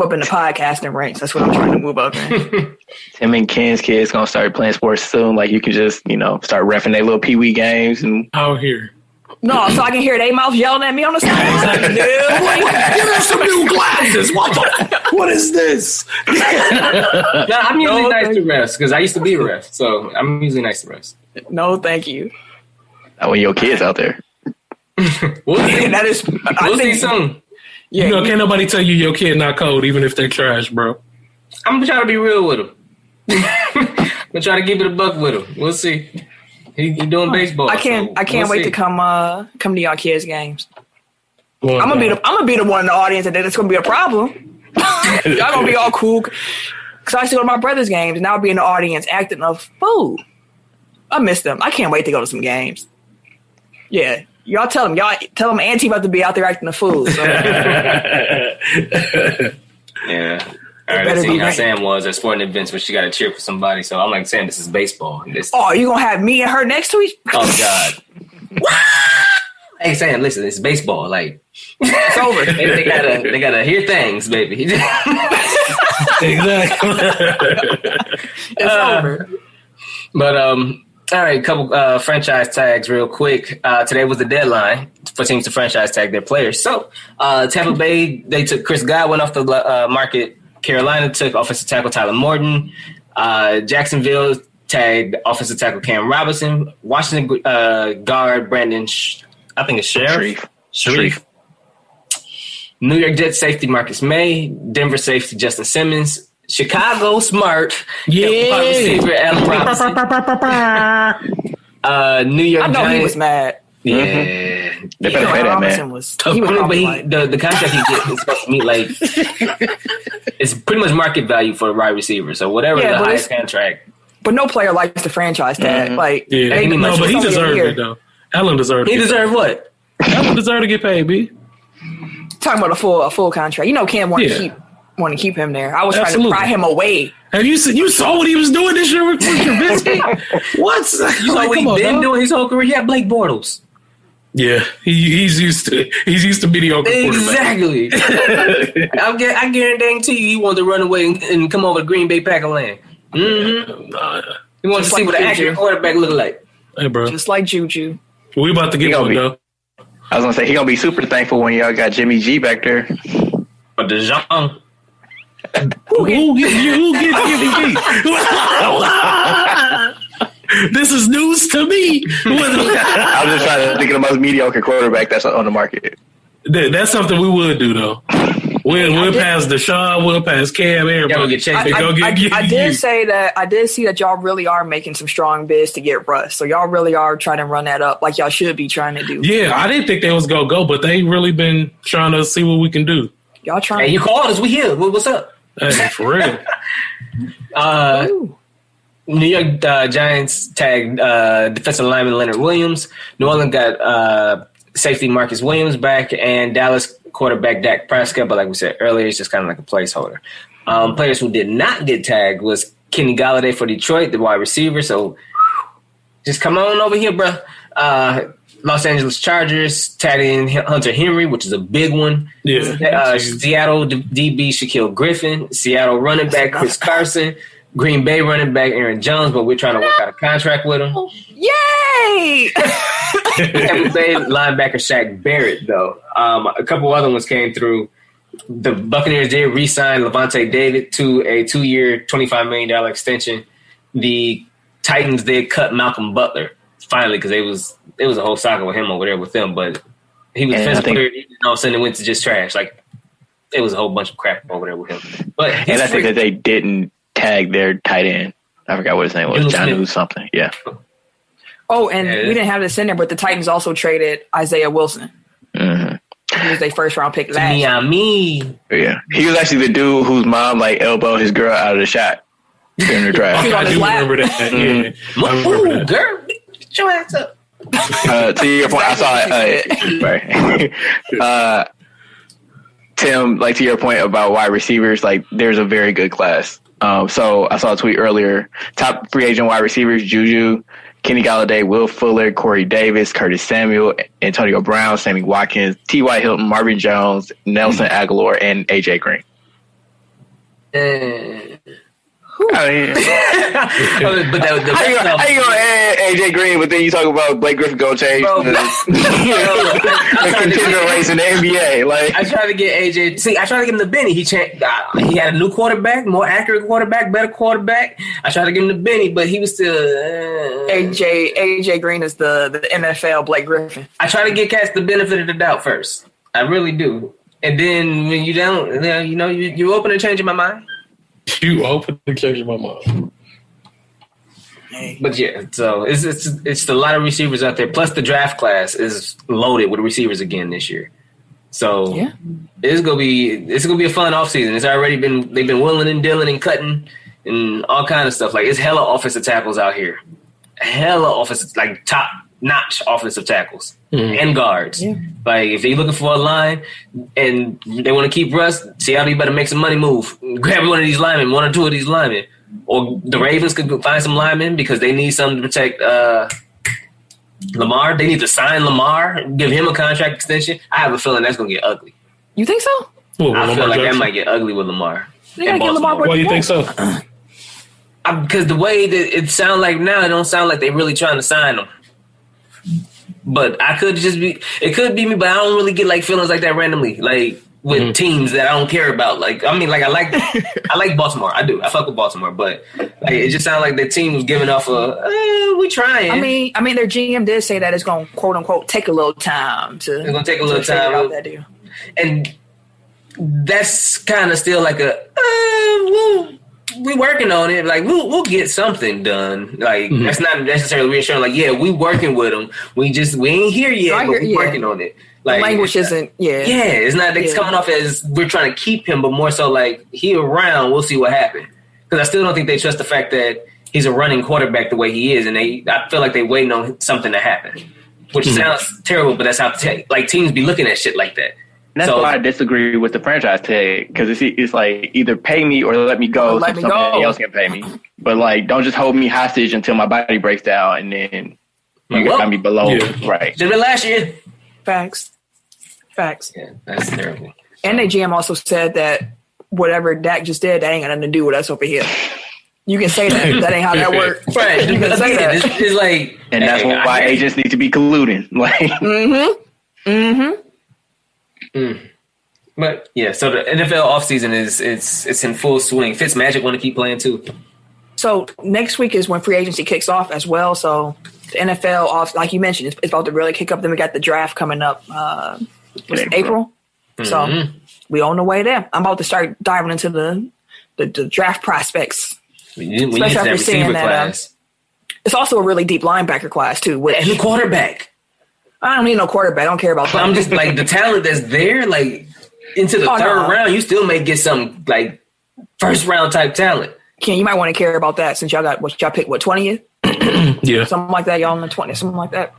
up in the podcasting ranks. That's what I'm trying to move up in. Tim and Ken's kids gonna start playing sports soon. Like you can just, you know, start reffing their little pee-wee games and out here. No, so I can hear their mouth yelling at me on the side. Like, give us some new glasses. What is this? I'm usually nice to refs because I used to be a ref, so I'm usually nice to refs. No, thank you. Not when your kids out there. We'll see. We'll see soon. Yeah, you know, can't nobody tell you your kid not cold, even if they're trash, bro. I'm trying to be real with him. I'm trying to keep it a buck with him. We'll see. He doing baseball. I can't wait to come to y'all kids' games. Well, I'm gonna be the one in the audience that it's gonna be a problem. Y'all gonna be all cool. Cause I used to go to my brother's games, and I'll be in the audience acting a fool. I miss them. I can't wait to go to some games. Yeah. Y'all tell them Auntie about to be out there acting a fool. So. Yeah. I already seen how Sam was at sporting events when she got to cheer for somebody. So I'm like, Sam, this is baseball. Oh, you going to have me and her next to each? Oh, God. Hey, Sam, listen, it's baseball. Like, it's over. they gotta hear things, baby. Exactly. It's over. But, all right, couple franchise tags real quick. Today was the deadline for teams to franchise tag their players. So Tampa Bay, they took Chris Godwin off the market. Carolina took offensive tackle Tyler Morton. Jacksonville tagged offensive tackle Cam Robinson. Washington guard Brandon, I think it's Sharif. New York Jets safety Marcus May. Denver safety Justin Simmons. Chicago smart. Yeah. Receiver Allen Robinson. New York I know Giants. He was mad. Yeah. They better pay that man. The contract he gets is supposed to meet like it's pretty much market value for a wide receiver. So whatever the highest contract. But no player likes the franchise tag. Like, but he deserved it though. Allen deserved it. He deserved what? Allen deserved to get paid, B. Talking about a full contract. You know, Cam want to keep him there. I was trying to pry him away. Have you saw what he was doing this year with Trubisky? What? You saw what he's been doing his whole career? He had Blake Bortles. Yeah, he's used to mediocre exactly. I guarantee you, he wanted to run away and come over to Green Bay Packer land. Mm-hmm. He wanted to see what an accurate quarterback look like. Hey, bro, just like Juju. We about to get one though. I was gonna say he gonna be super thankful when y'all got Jimmy G back there. But DeJong. Who gets Jimmy G? This is news to me. I was just trying to think of the most mediocre quarterback that's on the market. That's something we would do, though. We'll pass Deshaun. We'll pass Cam. Everybody get chased. I did say that. I did see that y'all really are making some strong bids to get Russ. So y'all really are trying to run that up like y'all should be trying to do. Yeah, I didn't think they was gonna go, but they really been trying to see what we can do. Y'all trying? Hey, you called us. We here. What's up? Hey, for real. New York Giants tagged defensive lineman Leonard Williams. New Orleans got safety Marcus Williams back, and Dallas quarterback Dak Prescott. But like we said earlier, it's just kind of like a placeholder. Players who did not get tagged was Kenny Galladay for Detroit, the wide receiver. So just come on over here, bro. Los Angeles Chargers tagging Hunter Henry, which is a big one. Yeah. Seattle DB Shaquille Griffin. Seattle running back Chris Carson. Green Bay running back Aaron Jones, but we're trying to work out a contract with him. Yay! Tampa Bay linebacker Shaq Barrett, though. A couple other ones came through. The Buccaneers did re-sign Levante David to a 2-year, $25 million extension. The Titans did cut Malcolm Butler finally because it was a whole saga with him over there with them, but he was defensive player. And all of a sudden it went to just trash. Like it was a whole bunch of crap over there with him. But and I think that they didn't tag their tight end. I forgot what his name was. Jonnu something. Yeah. Oh, and we didn't have this in there, but the Titans also traded Isaiah Wilson. Mm-hmm. He was their first round pick last year. Yeah. He was actually the dude whose mom elbowed his girl out of the shot during the draft. I do remember that. Mm-hmm. Yeah. I remember that. Girl, get your ass up. To your point, I saw it. Right. Tim, like to your point about wide receivers, like there's a very good class. So I saw a tweet earlier. Top free agent wide receivers: Juju, Kenny Galladay, Will Fuller, Corey Davis, Curtis Samuel, Antonio Brown, Sammy Watkins, T.Y. Hilton, Marvin Jones, Nelson Aguilar, and A.J. Green. I mean, but how you gonna add AJ Green, but then you talk about Blake Griffin gonna change the contender race in the NBA? Like I tried to get AJ. See, I tried to get him the Benny. He had a new quarterback, more accurate quarterback, better quarterback. I tried to get him the Benny, but he was still AJ Green is the NFL Blake Griffin. I try to get cats the benefit of the doubt first. I really do, and then when you don't, you open to changing my mind. You open to changing my mind. But yeah, so it's a lot of receivers out there. Plus the draft class is loaded with receivers again this year. So yeah, it's gonna be a fun offseason. It's already they've been willing and dealing and cutting and all kind of stuff. Like it's hella offensive tackles out here. Hella offensive, like top notch offensive tackles and guards. Yeah. Like if they're looking for a line and they want to keep Russ, Seattle, you better make some money move. Grab one of these linemen, one or two of these linemen. Or the Ravens could find some linemen because they need something to protect Lamar. They need to sign Lamar, give him a contract extension. I have a feeling that's going to get ugly. You think so? I feel like that might get ugly with Lamar. Why do you think so? Because the way that it sounds like now, it don't sound like they're really trying to sign him. But it could be me, but I don't really get like feelings like that randomly, like with teams that I don't care about. Like, I mean, like I like Baltimore. I do. I fuck with Baltimore, but like it just sounds like the team was giving off we trying. I mean, their GM did say that it's going to quote unquote take a little time to. It's going to take a little time out that deal, and that's kind of still like we working on it. Like we'll get something done. Like that's not necessarily reassuring. Like we working with them. We ain't here yet, but we working on it. Like the language isn't. Yeah. It's not. It's coming off as we're trying to keep him, but more so like he around. We'll see what happens. Because I still don't think they trust the fact that he's a running quarterback the way he is, and I feel like they waiting on something to happen, which sounds terrible, but that's how teams be looking at shit like that. And that's why I disagree with the franchise tag, because it's like either pay me or let me go so somebody else can pay me. But like, don't just hold me hostage until my body breaks down and then you got me below. Yeah. Right. Did it last year? Facts. Yeah, that's terrible. And the GM also said that whatever Dak just did, that ain't got nothing to do with us over here. You can say that. That ain't how that works. Right. You can say that. It's like, and that's why agents need to be colluding. Like. But yeah, so the NFL offseason it's in full swing. Fitzmagic want to keep playing too. So next week is when free agency kicks off as well. So the NFL off, like you mentioned, it's about to really kick up. Then we got the draft coming up. Was it April? So we on the way there. I'm about to start diving into the draft prospects. Especially after seeing that. It's also a really deep linebacker class too. And the quarterback. I don't need no quarterback. I don't care about that. I'm just like the talent that's there, like into the third round, you still may get some like first round type talent. Ken, you might want to care about that since y'all got y'all picked 20th? Yeah. Something like that, y'all in the 20th, something like that.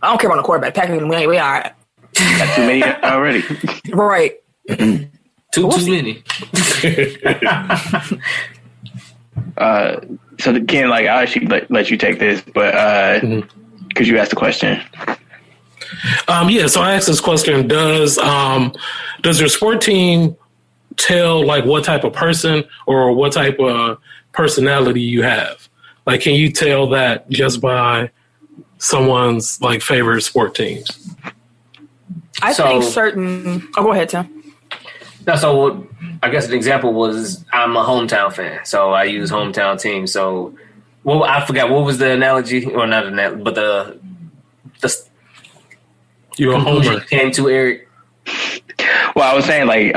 I don't care about the quarterback. Packers, we all right. Got too many already. Right. Too many. So Ken, like I'll actually let you take this, but because you asked the question. Yeah, so I asked this question: Does your sport team tell like what type of person or what type of personality you have? Like, can you tell that just by someone's like favorite sport teams? I think certain. Oh, go ahead, Tim. No, so I guess an example was I'm a hometown fan, so I use hometown teams. So, well, I forgot what was the analogy, or not an analogy, but the You're a homer. Came to Eric. Well, I was saying like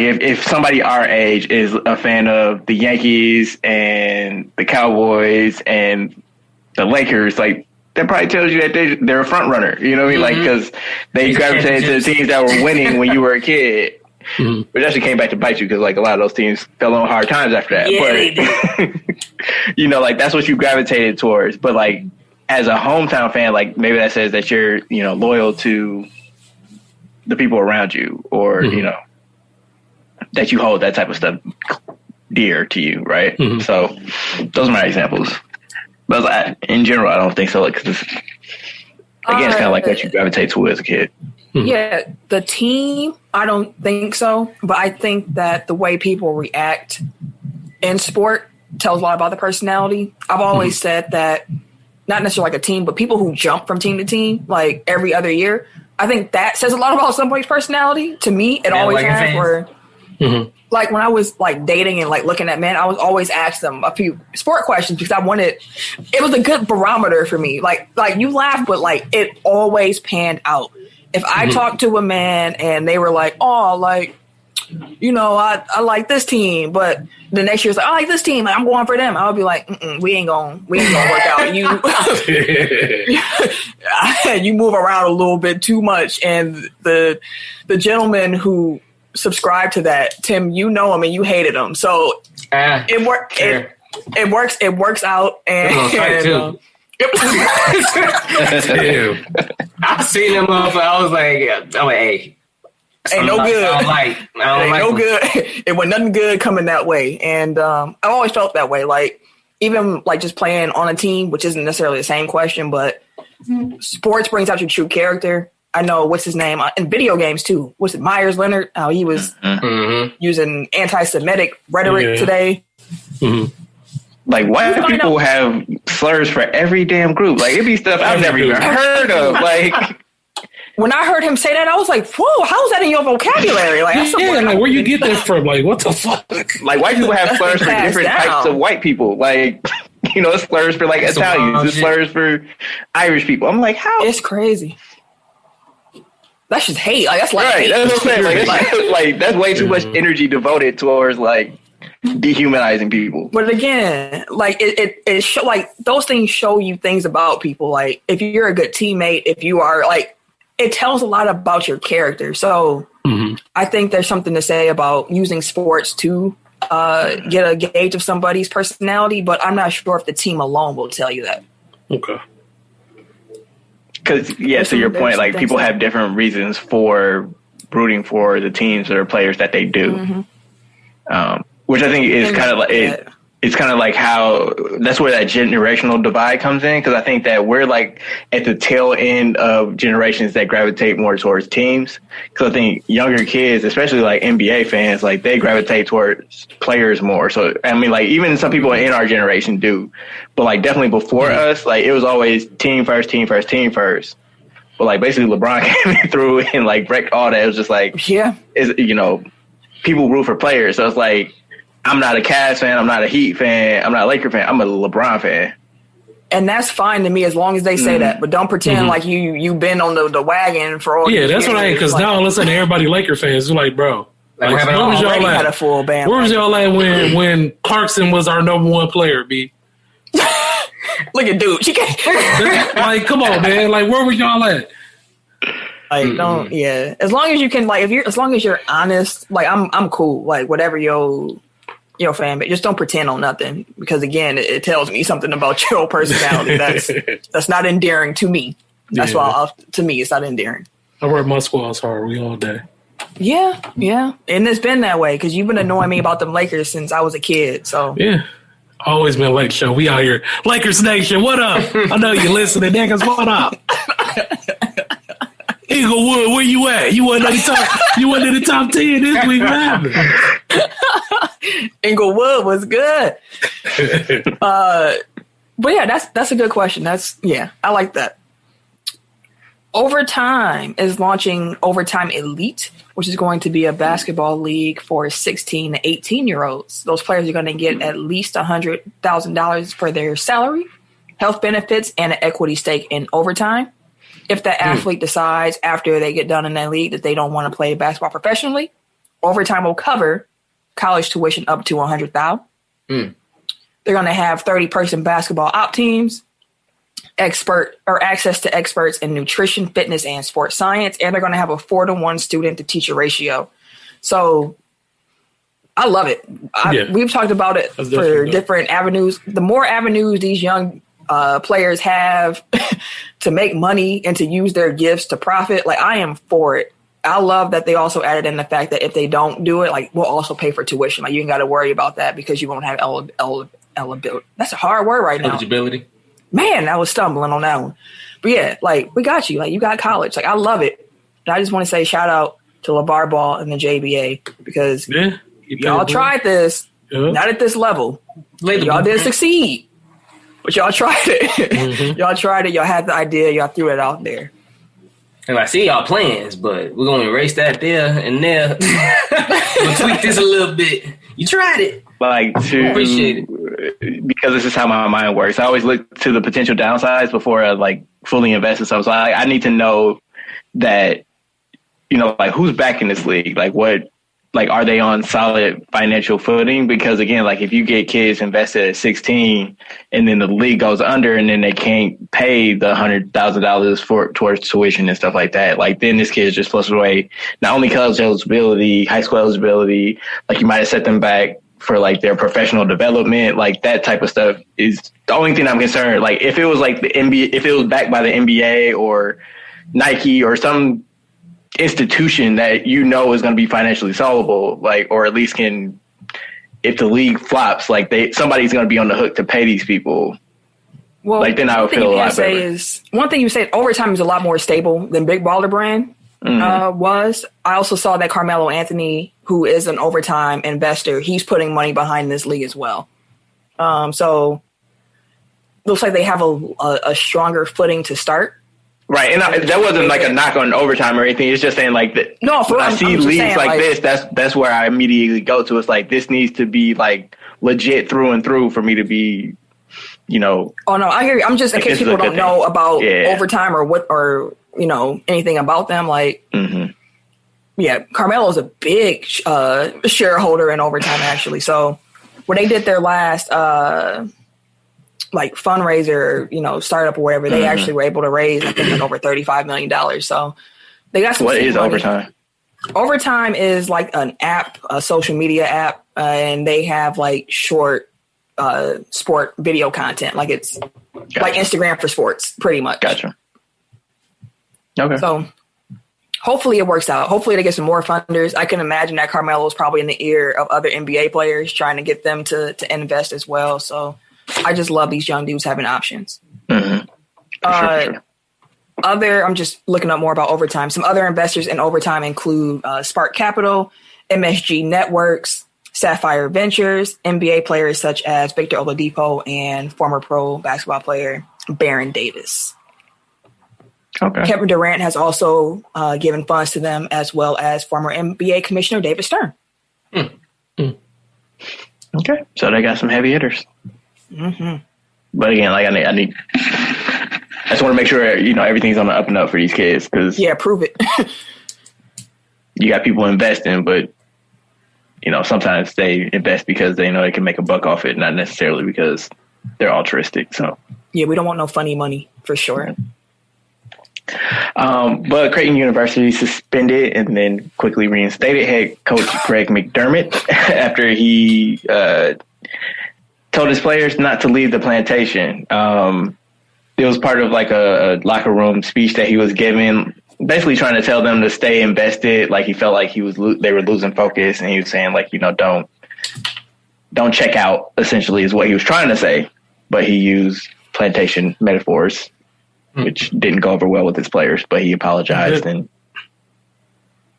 if somebody our age is a fan of the Yankees and the Cowboys and the Lakers, like that probably tells you that they're a front runner. You know what I mean? Like because they gravitated to the teams that were winning when you were a kid. Which actually came back to bite you because like a lot of those teams fell on hard times after that. Yeah, but you know, like that's what you gravitated towards. But like as a hometown fan, like maybe that says that you're, you know, loyal to the people around you, or you know, that you hold that type of stuff dear to you, right? So those are my examples. But in general, I don't think so. Like, 'cause it's kind of like what you gravitate to as a kid. Yeah, the team, I don't think so. But I think that the way people react in sport tells a lot about the personality. I've always said that, not necessarily like a team, but people who jump from team to team, like every other year, I think that says a lot about somebody's personality. To me, it always has. Where, like when I was like dating and like looking at men, I was always asked them a few sport questions because it was a good barometer for me. Like you laugh, but like it always panned out. If I talked to a man and they were like, oh, like, you know, I like this team, but the next year it's like, I like this team, I'm going for them. I'll be like, we ain't gonna work out. You move around a little bit too much, and the gentleman who subscribed to that, Tim, you know him and you hated him, so it works out, and. I seen him up. I was like, hey. Ain't no good. I don't like no good. It was nothing good coming that way. And I've always felt that way. Like, even like just playing on a team, which isn't necessarily the same question, but sports brings out your true character. I know, what's his name? In video games, too. What's it, Myers Leonard? Oh, he was using anti-Semitic rhetoric today. Like, white people have slurs for every damn group. Like, it'd be stuff I've never even heard of. Like, when I heard him say that, I was like, whoa, how's that in your vocabulary? Like, that's like, where you get that from? Like, what the fuck? Like, white people have slurs for different types of white people. Like, you know, it's slurs for, like, Italians. It's slurs for Irish people. I'm like, how? It's crazy. That's just hate. Like, that's like right, hate. That's what I'm saying. Like, that's way too much energy devoted towards, like, dehumanizing people. But again, like it show, like those things show you things about people. Like if you're a good teammate, if you are like, it tells a lot about your character. So I think there's something to say about using sports to get a gauge of somebody's personality, but I'm not sure if the team alone will tell you that. Okay. Because to your point, like people have different reasons for rooting for the teams or players that they do. Which I think is kind of like it's kind of like how that's where that generational divide comes in, because I think that we're like at the tail end of generations that gravitate more towards teams. Because I think younger kids, especially like NBA fans, like they gravitate towards players more. So I mean, like even some people in our generation do, but like definitely before us, like it was always team first, team first, team first. But like basically LeBron came through and like wrecked all that. It was just like is you know, people root for players, so it's like, I'm not a Cavs fan. I'm not a Heat fan. I'm not a Laker fan. I'm a LeBron fan. And that's fine to me as long as they say that. But don't pretend like you've been on the wagon for all. Yeah, that's what I. Because now all of a sudden everybody Laker fans are like, bro. Like, where was y'all at? Had a full band. Where was y'all at when Clarkson was our number one player? B. Look at dude. She can't. Like, come on, man. Like, where were y'all at? Like, don't. Yeah. As long as you can, like, as long as you're honest, like, I'm cool. Like, whatever your fan, but just don't pretend on nothing, because again, it tells me something about your personality that's not endearing to me. That's why to me it's not endearing. I work my squads hard. We all day. Yeah, and it's been that way because you've been annoying me about them Lakers since I was a kid. So yeah, always been Lake Show. We out here, Lakers Nation. What up? I know you listening, niggas. What up? Eaglewood, where you at? You wasn't in the top 10 this week. What happened? Inglewood was good. But yeah, that's a good question. I like that. Overtime is launching Overtime Elite, which is going to be a basketball league for 16 to 18-year-olds. Those players are going to get at least $100,000 for their salary, health benefits, and an equity stake in overtime. If the athlete decides after they get done in that league that they don't want to play basketball professionally, overtime will cover college tuition up to $100,000. They're going to have 30-person basketball op teams, access to experts in nutrition, fitness, and sports science, and they're going to have a 4-to-1 student to teacher ratio. So I love it. We've talked about it for different avenues. The more avenues these young players have to make money and to use their gifts to profit, like, I am for it. I love that they also added in the fact that if they don't do it, like, we'll also pay for tuition. Like, you ain't got to worry about that because you won't have eligibility. That's a hard word right now. Eligibility. Man, I was stumbling on that one. But yeah, like, we got you. Like, you got college. Like, I love it. And I just want to say shout out to LeVar Ball and the JBA because y'all tried this, not at this level. Y'all did succeed, but y'all tried it. Y'all tried it. Y'all had the idea. Y'all threw it out there. And I see y'all plans, but we're going to erase that there and there. We'll tweak this a little bit. You tried it. Like, appreciate it. Because this is how my mind works. I always look to the potential downsides before I, like, fully invest in something. So I need to know that, like, who's backing this league? Like, what, like, are they on solid financial footing? Because, again, like, if you get kids invested at 16 and then the league goes under and then they can't pay the $100,000 towards tuition and stuff like that, like, then this kid just flushes away not only college eligibility, high school eligibility, like, you might have set them back for, like, their professional development, like, that type of stuff is the only thing I'm concerned. Like, if it was like the NBA, if it was backed by the NBA or Nike or some institution that is going to be financially solvable, like, or at least can, if the league flops, like, somebody's going to be on the hook to pay these people. Well, like, then I would feel a lot better. One thing you say, overtime is a lot more stable than Big Baller Brand was. I also saw that Carmelo Anthony, who is an overtime investor, he's putting money behind this league as well. So looks like they have a stronger footing to start. Right, and that wasn't like a knock on overtime or anything. It's just saying, like, that. No, when I see leagues saying, like this, that's where I immediately go to. It's like, this needs to be, like, legit through and through for me to be, Oh no, I hear you. I'm just in case people don't know about overtime or anything about them. Like, Carmelo's a big shareholder in overtime actually. So when they did their last like fundraiser, startup or whatever, they actually were able to raise, I think, like over $35 million. So they got some. What is overtime? Overtime is like an app, a social media app, and they have like short sport video content. Like, it's like Instagram for sports, pretty much. Gotcha. Okay. So hopefully it works out. Hopefully they get some more funders. I can imagine that Carmelo is probably in the ear of other NBA players trying to get them to invest as well. So I just love these young dudes having options. For sure. I'm just looking up more about overtime. Some other investors in overtime include Spark Capital, MSG Networks, Sapphire Ventures, NBA players such as Victor Oladipo, and former pro basketball player Baron Davis. Okay. Kevin Durant has also given funds to them, as well as former NBA Commissioner David Stern. Okay, so they got some heavy hitters. But again, like I just want to make sure everything's on the up and up for these kids because prove it. You got people investing, but sometimes they invest because they know they can make a buck off it, not necessarily because they're altruistic. So yeah, we don't want no funny money for sure. But Creighton University suspended and then quickly reinstated head coach Greg McDermott after he told his players not to leave the plantation. It was part of like a locker room speech that he was giving, basically trying to tell them to stay invested. Like he felt like they were losing focus, and he was saying like, don't check out, essentially is what he was trying to say. But he used plantation metaphors, which didn't go over well with his players, but he apologized and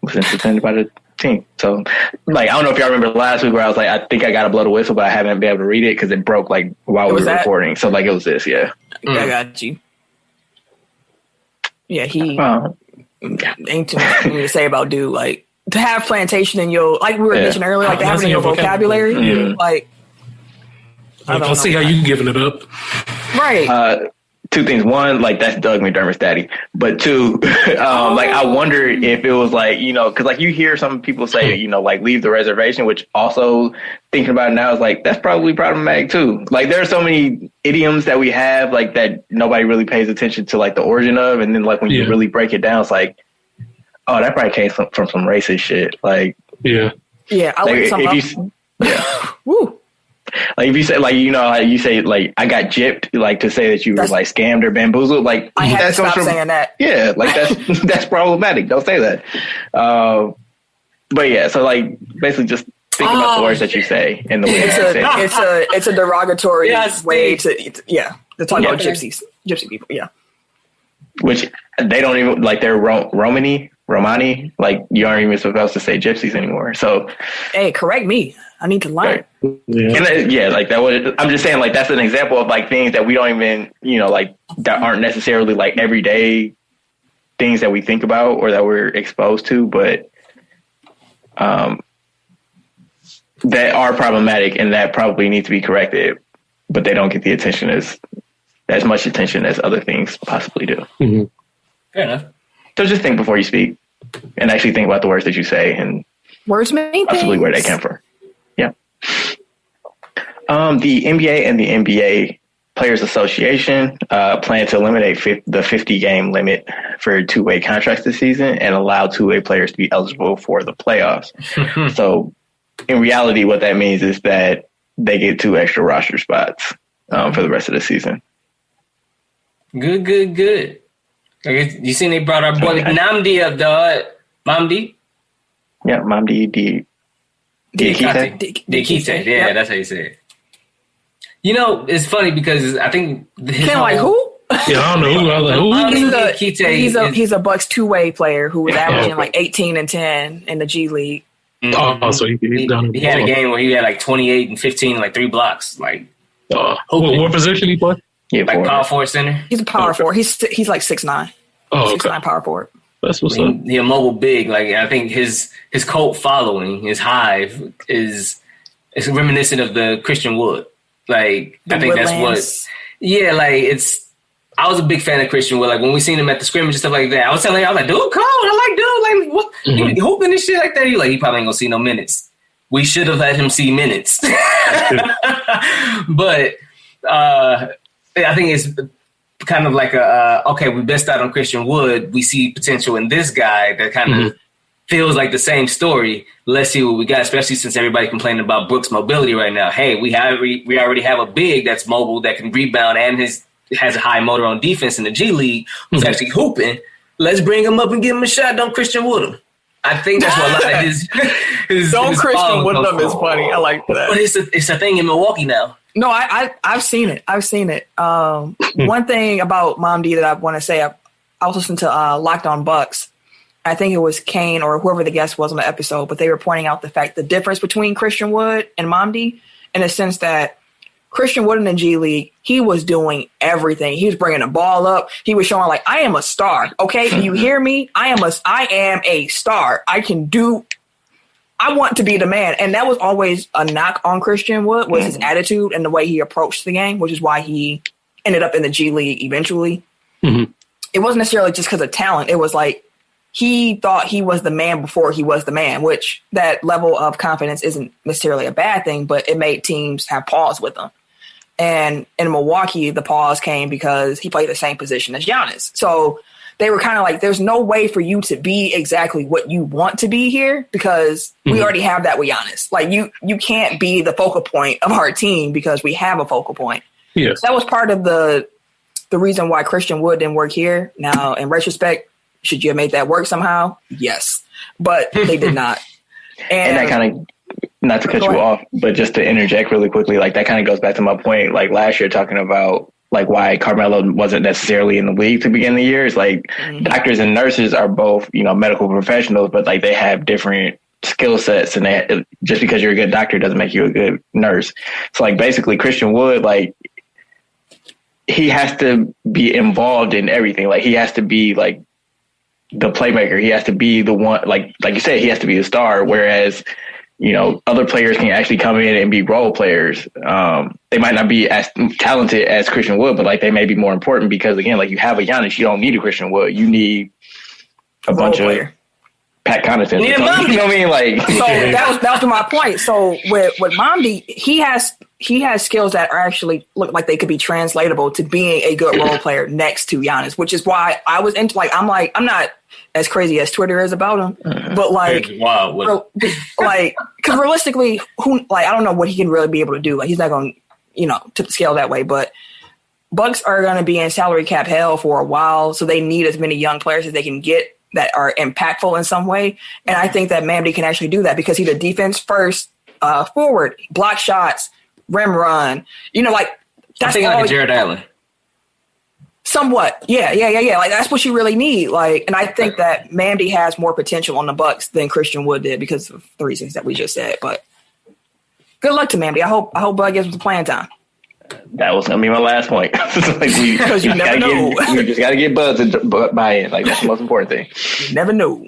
was suspended by the team. So, like, I don't know if y'all remember last week where I was like, I think I got to blow the whistle, but I haven't been able to read it because it broke, like, while we were recording. So, like, it was this, yeah. I got you. Yeah, he ain't too much to say about dude. Like, to have plantation in your, like we were mentioning earlier, like, to have it in your vocabulary, like, I see how you giving it up. Right. Two things. One, like, that's Doug McDermott's daddy. But two, like, I wonder if it was like, because like you hear some people say, like, leave the reservation, which also thinking about it now is like, that's probably problematic too. Like, there are so many idioms that we have, like, that nobody really pays attention to, like, the origin of. And then, like, when you really break it down, it's like, oh, that probably came from some racist shit. Like, yeah, I like, looked some up. Woo. Like if you say like you say like I got gypped, like to say that you were like scammed or bamboozled, like I had to stop saying that. Yeah, like that's problematic. Don't say that. But yeah, so like basically just think about the words that you say and the way you say it. It's a derogatory way to talk about gypsy people. Yeah, which they don't even like. They're Romani. Like you aren't even supposed to say gypsies anymore. So hey, correct me. I need to learn. Right. Yeah. Like that was. I'm just saying, like that's an example of like things that we don't even, like that aren't necessarily like everyday things that we think about or that we're exposed to, but that are problematic and that probably need to be corrected, but they don't get the attention as much attention as other things possibly do. Mm-hmm. Fair enough. So just think before you speak, and actually think about the words that you say and words mean possibly where they come from. Yeah. The NBA and the NBA Players Association plan to eliminate the 50-game limit for two-way contracts this season and allow two-way players to be eligible for the playoffs. So in reality, what that means is that they get 2 extra roster spots for the rest of the season. Good. You seen they brought our boy Namdi up, dog. Mamdi? Yeah, Mamdi Diakite. Yeah, that's how you say it. It's funny because I think who? Yeah, I don't know who. I was like, who? He's a Bucks two-way player who was averaging like 18 and 10 in the G League. Oh, so he's done it. He had a game where he had like 28 and 15 and like 3 blocks. Like, what position he play? Yeah, like power forward center. He's a power forward. He's like 6'9". Oh, okay. 6'9" power forward. That's what's up. He's a mobile big. Like I think his cult following, his hive is reminiscent of the Christian Wood. Like I think that's what. Yeah, like I was a big fan of Christian Wood. Like when we seen him at the scrimmage and stuff like that, I was like, dude, cold. I like dude. Like what? He hooping and shit like that. He probably ain't gonna see no minutes. We should have let him see minutes. But I think it's kind of like okay, we missed out on Christian Wood. We see potential in this guy that kind of feels like the same story. Let's see what we got, especially since everybody complaining about Brooks' mobility right now. Hey, we already have a big that's mobile that can rebound and has a high motor on defense in the G League who's actually hooping. Let's bring him up and give him a shot. Don't Christian Wood him. I think that's what a lot of his Don't Christian Wood him is funny. I like that. But it's a thing in Milwaukee now. No, I've seen it. One thing about Mamdi that I want to say, I was listening to Locked On Bucks. I think it was Kane or whoever the guest was on the episode, but they were pointing out the difference between Christian Wood and Mamdi in the sense that Christian Wood in the G League, he was doing everything. He was bringing the ball up. He was showing like, I am a star. Okay, do you hear me? I am a star. I want to be the man. And that was always a knock on Christian Wood, was his attitude and the way he approached the game, which is why he ended up in the G League eventually. Mm-hmm. It wasn't necessarily just because of talent. It was like he thought he was the man before he was the man, which that level of confidence isn't necessarily a bad thing, but it made teams have pause with him. And in Milwaukee, the pause came because he played the same position as Giannis. So they were kind of like, there's no way for you to be exactly what you want to be here because we already have that with Giannis. Like you can't be the focal point of our team because we have a focal point. Yes. So that was part of the reason why Christian Wood didn't work here. Now, in retrospect, should you have made that work somehow? Yes. But they did not. And that kind of, not to cut you off, but just to interject really quickly, like that kind of goes back to my point, like last year talking about like why Carmelo wasn't necessarily in the league to begin the year. It's like doctors and nurses are both, you know, medical professionals, but like they have different skill sets, and just because you're a good doctor doesn't make you a good nurse. So like basically Christian Wood, like he has to be involved in everything. Like he has to be like the playmaker. He has to be the one, like you said, he has to be the star. Whereas, you know, other players can actually come in and be role players. They might not be as talented as Christian Wood, but like they may be more important because again, like you have a Giannis, you don't need a Christian Wood. You need a bunch of Pat Connaughton. You know what I mean? Like, so that was my point. So with Mamdi, he has skills that are actually look like they could be translatable to being a good role player next to Giannis, which is why I was into I'm not as crazy as Twitter is about him, but like, wow, like, because realistically, I don't know what he can really be able to do. Like, he's not going to, you know, tip the scale that way, but Bucks are going to be in salary cap hell for a while, so they need as many young players as they can get that are impactful in some way. And I think that Mamdi can actually do that because he's a defense first forward, block shots, rim run. You know, like that's thinking like a Jared Allen. Somewhat. Yeah. Like that's what you really need. Like, and I think that Mamdi has more potential on the Bucks than Christian Wood did because of the reasons that we just said. But good luck to Mamdi. I hope Bud gives him some playing time. That was gonna be my last point. Like because you never know. We just gotta get Bud to buy in. Like that's the most important thing. You never know.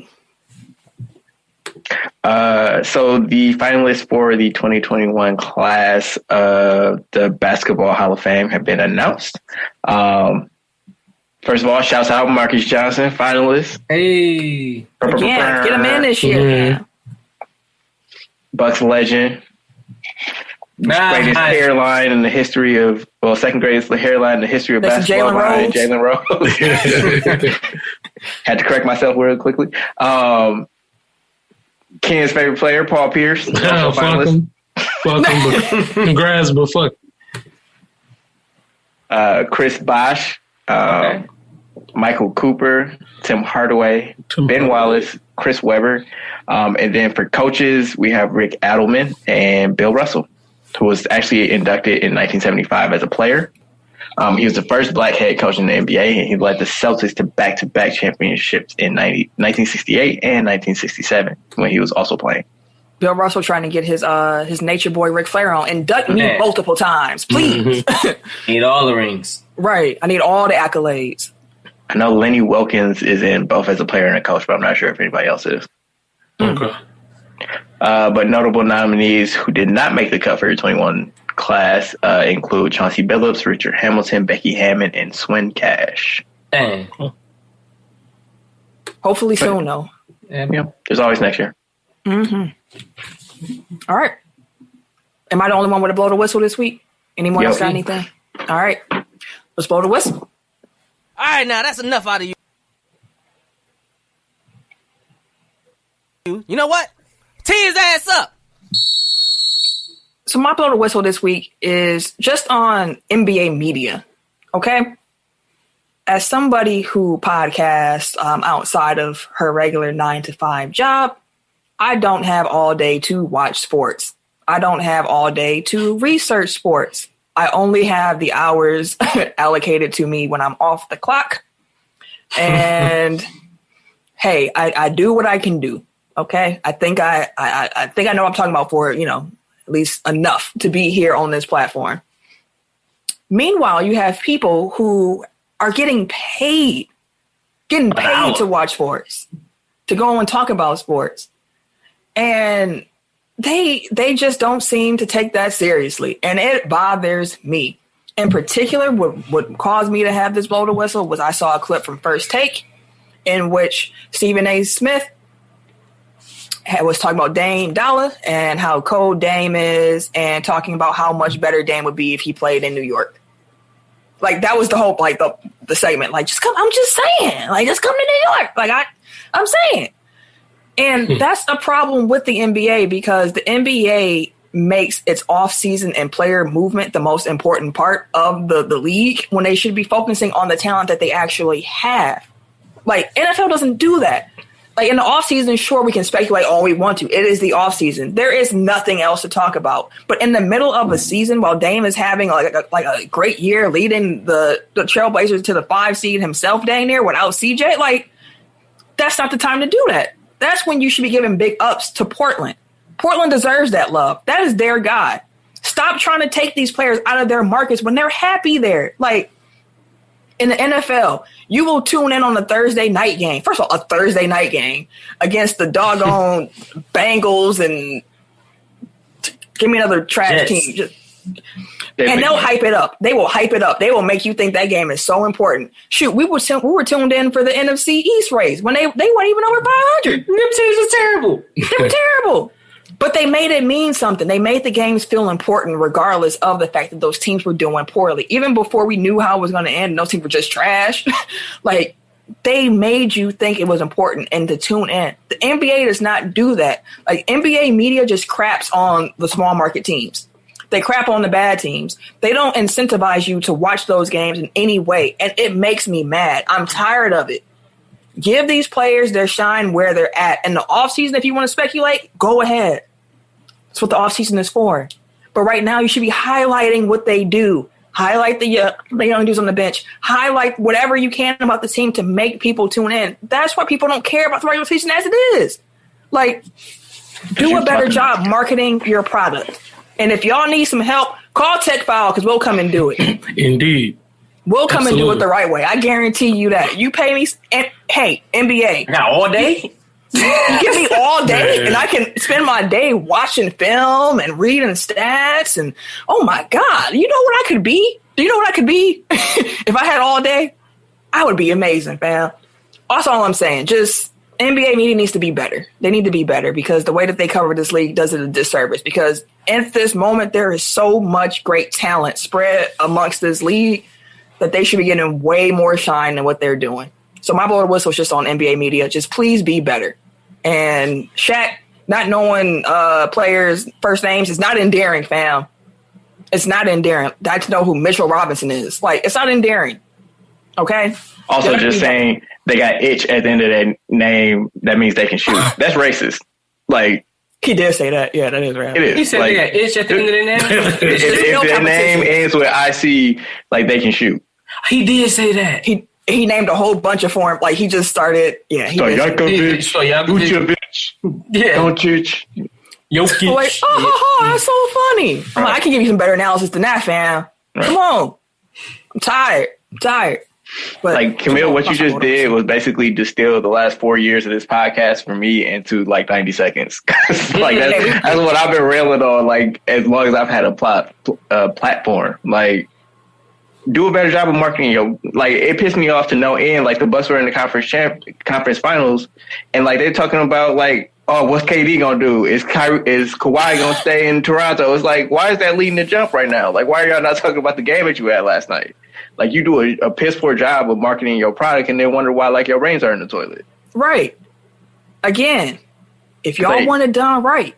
So the finalists for the 2021 class of the Basketball Hall of Fame have been announced. First of all, shouts out Marcus Johnson, finalist. Hey, yeah, get him in this year. Mm-hmm. Bucks legend. Greatest hairline in the history of, second greatest hairline in the history of basketball. Jalen Rose. Had to correct myself real quickly. Ken's favorite player, Paul Pierce. Oh, fuck him. Fuck him, but congrats, but fuck. Chris Bosh, Michael Cooper, Tim Hardaway, Ben Wallace, Chris Webber. And then for coaches, we have Rick Adelman and Bill Russell, who was actually inducted in 1975 as a player. He was the first black head coach in the NBA, and he led the Celtics to back-to-back championships in 1968 and 1967 when he was also playing. Bill Russell trying to get his nature boy Ric Flair on. Induct me multiple times, please. Need all the rings. Right. I need all the accolades. I know Lenny Wilkins is in both as a player and a coach, but I'm not sure if anybody else is. Okay. But notable nominees who did not make the cut for the 21 class include Chauncey Billups, Richard Hamilton, Becky Hammond, and Swin Cash. Dang. Hopefully soon, though. Yeah, there's always next year. Mm-hmm. All right. Am I the only one with a blow the whistle this week? Anyone else got anything? All right. Let's blow the whistle. All right, now that's enough out of you. You know what? Tee his ass up. So my blow the whistle this week is just on NBA media. Okay. As somebody who podcasts outside of her regular 9-to-5 job, I don't have all day to watch sports. I don't have all day to research sports. I only have the hours allocated to me when I'm off the clock. And hey, I do what I can do. Okay. I think I know what I'm talking about for, at least enough to be here on this platform. Meanwhile, you have people who are getting paid to watch sports, to go and talk about sports. And they just don't seem to take that seriously. And it bothers me. In particular, what caused me to have this blow the whistle was I saw a clip from First Take in which Stephen A. Smith was talking about Dame Dollar and how cold Dame is and talking about how much better Dame would be if he played in New York. Like, that was the whole, like, the segment. Like, just come, I'm just saying. Like, just come to New York. Like, I'm saying. And that's a problem with the NBA because the NBA makes its off-season and player movement the most important part of the league when they should be focusing on the talent that they actually have. Like, NFL doesn't do that. Like, in the offseason, sure, we can speculate all we want to. It is the offseason. There is nothing else to talk about. But in the middle of a season, while Dame is having a great year, leading the Trailblazers to the 5 seed himself dang near without CJ, like, that's not the time to do that. That's when you should be giving big ups to Portland. Portland deserves that love. That is their guy. Stop trying to take these players out of their markets when they're happy there. Like, in the NFL, you will tune in on a Thursday night game. First of all, a Thursday night game against the doggone Bengals and give me another trash team. And they'll hype it up. They will hype it up. They will make you think that game is so important. Shoot, we were tuned in for the NFC East race when they weren't even over 500. Them teams are terrible. They were terrible. But they made it mean something. They made the games feel important regardless of the fact that those teams were doing poorly. Even before we knew how it was going to end, and those teams were just trash. Like, they made you think it was important and to tune in. The NBA does not do that. Like, NBA media just craps on the small market teams. They crap on the bad teams. They don't incentivize you to watch those games in any way. And it makes me mad. I'm tired of it. Give these players their shine where they're at. In the offseason, if you want to speculate, go ahead. That's what the offseason is for. But right now, you should be highlighting what they do. Highlight the young dudes on the bench. Highlight whatever you can about the team to make people tune in. That's why people don't care about the regular season as it is. Like, do a better job marketing your product. And if y'all need some help, call Tech File because we'll come and do it. Indeed. We'll come and do it the right way. I guarantee you that. You pay me, and, hey, NBA. I got all day. You give me all day, and I can spend my day watching film and reading stats. And oh my God, you know what I could be? Do you know what I could be if I had all day? I would be amazing, fam. That's all I'm saying. Just NBA media needs to be better. They need to be better because the way that they cover this league does it a disservice. Because at this moment, there is so much great talent spread amongst this league that they should be getting way more shine than what they're doing. So my blow the whistle is just on NBA media. Just please be better. And Shaq not knowing players' first names is not endearing, fam. It's not endearing. I know who Mitchell Robinson is. Like, it's not endearing. Okay? Also, just saying they got itch at the end of their name, that means they can shoot. That's racist. Like, he did say that. Yeah, that is right. It is. He said like, they got itch at the end of their name. if their name ends with IC, like, they can shoot. He did say that. He named a whole bunch of form. Like, he just started. Yeah. Vucevic. Yeah. Doncic. Jokic. Like, that's so funny. I'm like, I can give you some better analysis than that, fam. Right. Come on. I'm tired. But, like, Camille, what you just did was basically distill the last 4 years of this podcast for me into like 90 seconds. Like, that's what I've been railing on, like, as long as I've had a platform. Like, do a better job of marketing. Like, it pissed me off to no end. Like, the Bucks were in the conference finals, and like they're talking about like, oh, what's KD gonna do? Is Kawhi gonna stay in Toronto? It's like, why is that leading the jump right now? Like, why are y'all not talking about the game that you had last night? Like, you do a piss poor job of marketing your product, and then wonder why like your brains are in the toilet. Right. Again, if y'all want it done right.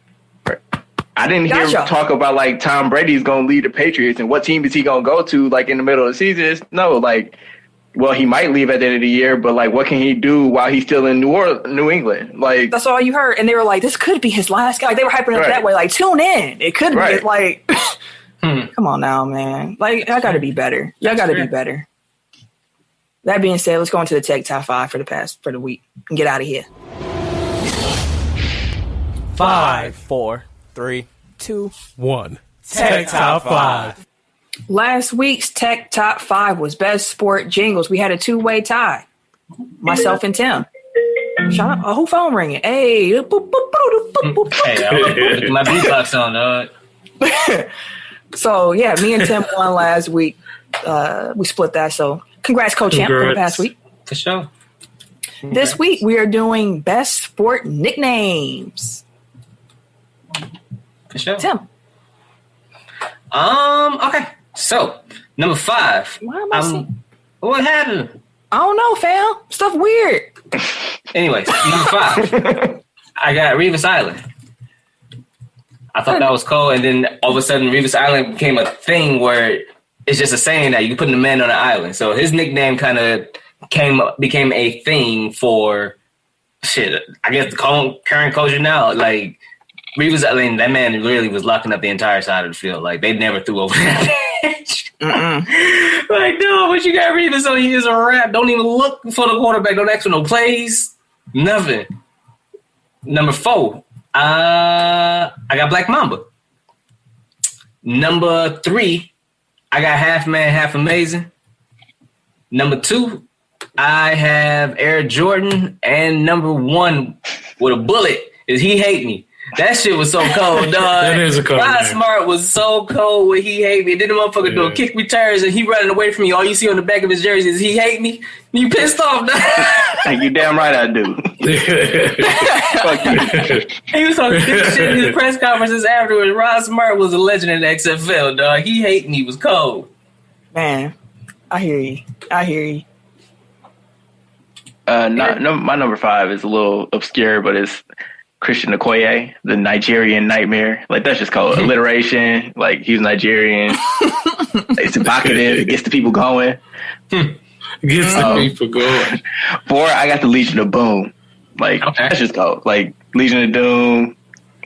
I didn't hear talk about like Tom Brady's going to lead the Patriots and what team is he going to go to like in the middle of the season. No, like, well, he might leave at the end of the year, but like, what can he do while he's still in New England? Like, that's all you heard. And they were like, this could be his last guy. Like, they were hyping it up that way. Like, tune in. It could be like, come on now, man. Like, I got to be better. Y'all got to be better. That being said, let's go into the Tech Top 5 for the week and get out of here. 5, 4, 3, 2, 1. Tech Top 5. Last week's Tech Top 5 was Best Sport Jingles. We had a 2-way tie. Myself and Tim. Shout out. Who phone ringing? Hey. Boop, boop, boop, boop, boop, boop. Hey, I'm put my beatbox on, dog. So, yeah, me and Tim won last week. We split that. So, congrats, Co-Champ, for the past week. For sure. This week, we are doing best sport nicknames. For sure. Tim. Okay. So, number 5. Why am I saying? What happened? I don't know, fam. Stuff weird. Anyways, number 5. I got Revis Island. I thought that was cool, and then all of a sudden, Revis Island became a thing where it's just a saying that you put the man on the island. So his nickname kind of became a thing for shit. I guess the current culture now, like Revis Island, that man really was locking up the entire side of the field. Like they never threw over that pitch. Like, no, what you got Revis on? He is a rap. Don't even look for the quarterback. Don't ask for no plays. Nothing. Number 4. I got Black Mamba. Number 3, I got Half Man, Half Amazing. Number 2, I have Air Jordan. And number 1 with a bullet is He Hate Me. That shit was so cold, dog. That is a cold Rod name. Smart was so cold when He Hate Me. Then the motherfucker doing kick returns and he running away from you. All you see on the back of his jersey is He Hate Me. You pissed off, dog. Like, you damn right I do. Fuck you. He was talking big shit in his press conferences afterwards. Rod Smart was a legend in the XFL, dog. He Hate Me was cold. Man, I hear you. My number 5 is a little obscure, but it's Christian Okoye, the Nigerian Nightmare. Like, that's just called alliteration. Like, he was Nigerian. It's evocative. It gets the people going. Gets the people going. 4, I got the Legion of Boom. Like, that's just cold. Like, Legion of Doom,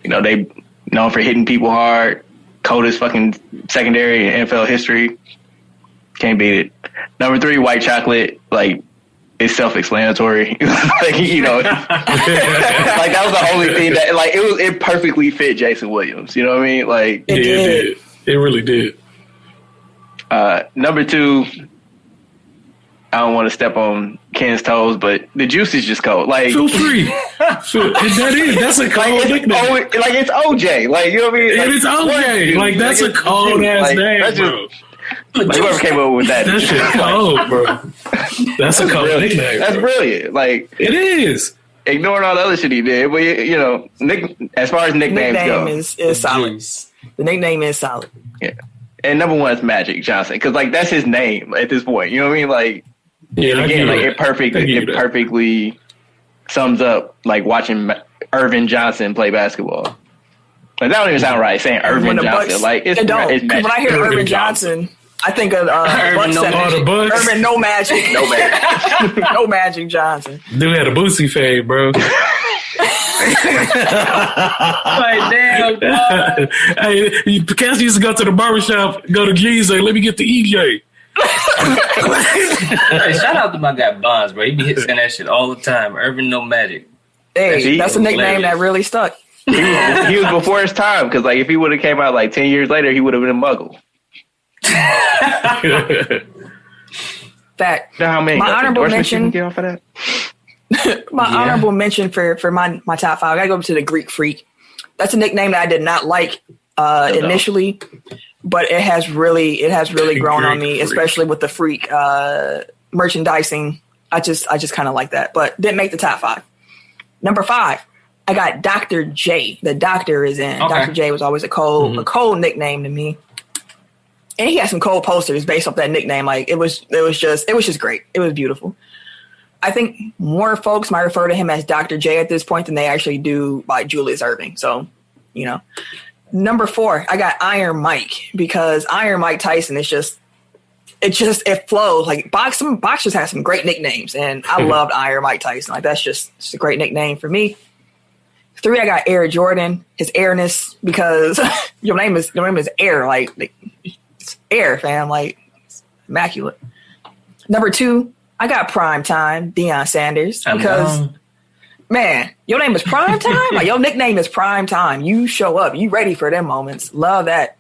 you know, they known for hitting people hard. Coldest fucking secondary in NFL history. Can't beat it. Number 3, White Chocolate. Like, it's self-explanatory. Like, you know, like that was the only thing that, like, it perfectly fit Jason Williams. You know what I mean? Like, it did. It really did. Number 2, I don't want to step on Ken's toes, but the juice is just cold. Like, feel free. That's a cold nickname. Like, it's OJ. Like, you know what I mean? Like, it's OJ. Like, that's a cold ass name, bro. Like, whoever came up with that shit cold, bro. That's a cold nickname. That's brilliant. Like, it is. Ignoring all the other shit he did, but you know, as far as nicknames go, is solid. The nickname is solid. Yeah, and number 1 is Magic Johnson, because like that's his name at this point. You know what I mean? Like, yeah, again, like it perfectly sums up like watching Irvin Johnson play basketball. Like, that don't even sound right saying Irvin Johnson. Like, it don't. When I hear Irvin Johnson, I think of Irvin No Magic. No Magic Johnson. Dude had a Boosie fade, bro. Like, damn, dog. Hey, Cassie used to go to the barbershop, go to G's, like, let me get the EJ. Hey, shout out to my guy Bonds, bro. He be saying that shit all the time. Irvin No Magic. Hey, that's a nickname that really stuck. He was before his time, because like if he would have came out like 10 years later, he would have been a Muggle. Fact. How many my honorable mention. Get off of that? Honorable mention for my top 5. I gotta go to the Greek Freak. That's a nickname that I did not like initially, but it has really grown on me, especially with the Freak merchandising. I just kind of like that, but didn't make the top 5. Number 5, I got Dr. J. The doctor is in. Okay. Dr. J was always a cold nickname to me. And he had some cold posters based off that nickname. Like, it was just great. It was beautiful. I think more folks might refer to him as Dr. J at this point than they actually do by Julius Erving. So, you know. Number 4, I got Iron Mike, because Iron Mike Tyson is it flows. Like, boxers have some great nicknames, and I loved Iron Mike Tyson. Like, that's just a great nickname for me. 3, I got Air Jordan, his airness, because your name is Air. Like it's Air, fam. Like, it's immaculate. Number 2, I got Prime Time, Deion Sanders, because man, your name is Prime Time. Like, your nickname is Prime Time. You show up, you ready for them moments. Love that.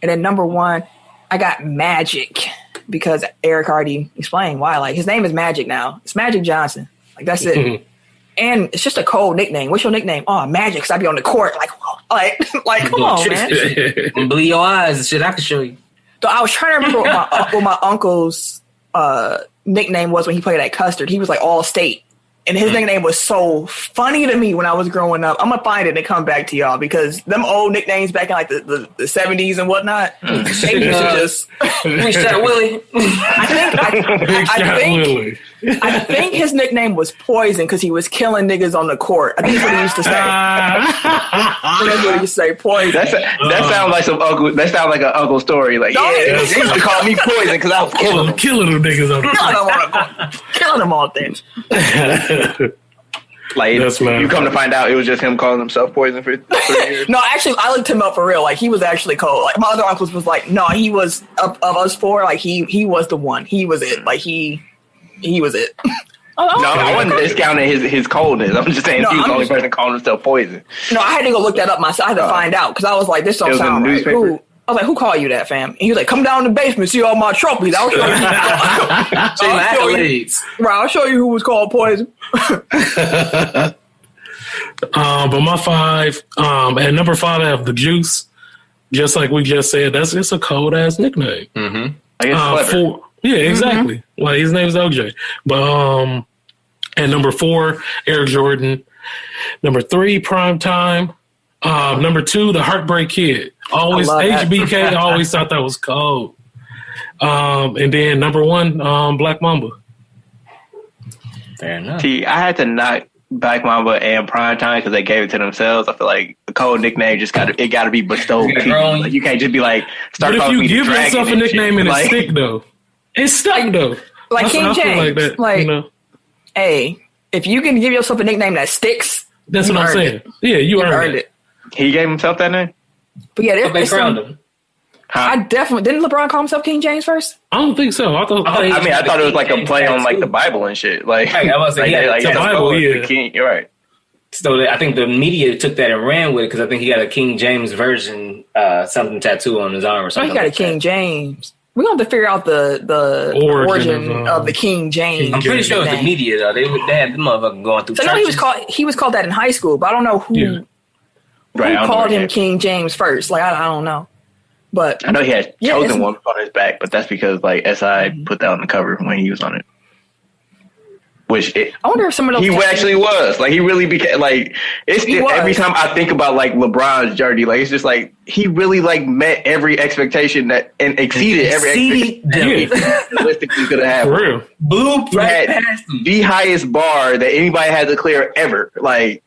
And then number 1, I got Magic, because Eric already explained why. Like, his name is Magic now. It's Magic Johnson. Like, that's it. And it's just a cold nickname. What's your nickname? Oh, Magic, because I be on the court. Like, come on, man. Bleed your eyes and shit. I can show you. So I was trying to remember what my uncle's nickname was when he played at Custard. He was like All State. And his nickname was so funny to me when I was growing up. I'm going to find it and come back to y'all because them old nicknames back in like the 70s and whatnot, they used to just... Big shot Willie. I think his nickname was Poison because he was killing niggas on the court. I think that's what he used to say. That's what he used to say, Poison. That sounds like some uncle. That sounds like an uncle story. Like, they used to call me Poison because I was killing them niggas on the court. Killing them all things. Like, you come to find out it was just him calling himself Poison for 3 years? No, actually, I looked him up for real. Like, he was actually cold. Like, my other uncles was like, no, he was, of us four, like, he was the one. He was it. Like, he was it. I wasn't discounting his coldness. I'm just saying he was the only person calling himself Poison. No, I had to go look that up myself. I had to find out because I was like, this don't sound right. Ooh. I was like, who called you that, fam? And he was like, come down to the basement, see all my trophies. I'll show you. I'll show you who was called Poison. But my 5, at number 5, I have the Juice. Just like we just said, it's a cold ass nickname. Mm-hmm. Exactly. Like his name's OJ. But at number 4, Eric Jordan. Number 3, Primetime. Number 2, the Heartbreak Kid. Always HBK. Always thought that was cold. And then number 1, Black Mamba. Fair enough. See, I had to knock Black Mamba and Primetime because they gave it to themselves. I feel like the cold nickname just got to be bestowed. Like, you can't just be like start calling me the Dragon. But if you give yourself a nickname and it stick though, it's stuck though. Like King James. Like, you know? Hey, if you can give yourself a nickname that sticks, that's what I'm saying. Yeah, you earned it. He gave himself that name? But yeah, they crowned him. I definitely didn't. LeBron call himself King James first? I don't think so. I thought it was like a play on like the Bible and shit. Like, I was saying, the Bible, the King. You're right. So I think the media took that and ran with it because I think he got a King James version, something tattoo on his arm or something. He got a King James. We're going to have to figure out the origin of the King James. I'm pretty sure it was the media though. They had the motherfucker going through. So I know he was called that in high school, but I don't know who called him King James first. Like I don't know. But I know he had Chosen One on his back, but that's because like SI put that on the cover when he was on it. I wonder if some of those he actually was like he really became like every time I think about like LeBron's journey, like it's just like he really like met every expectation and exceeded every expectation realistically could have had. For real, blew right past the highest bar that anybody had to clear ever. Like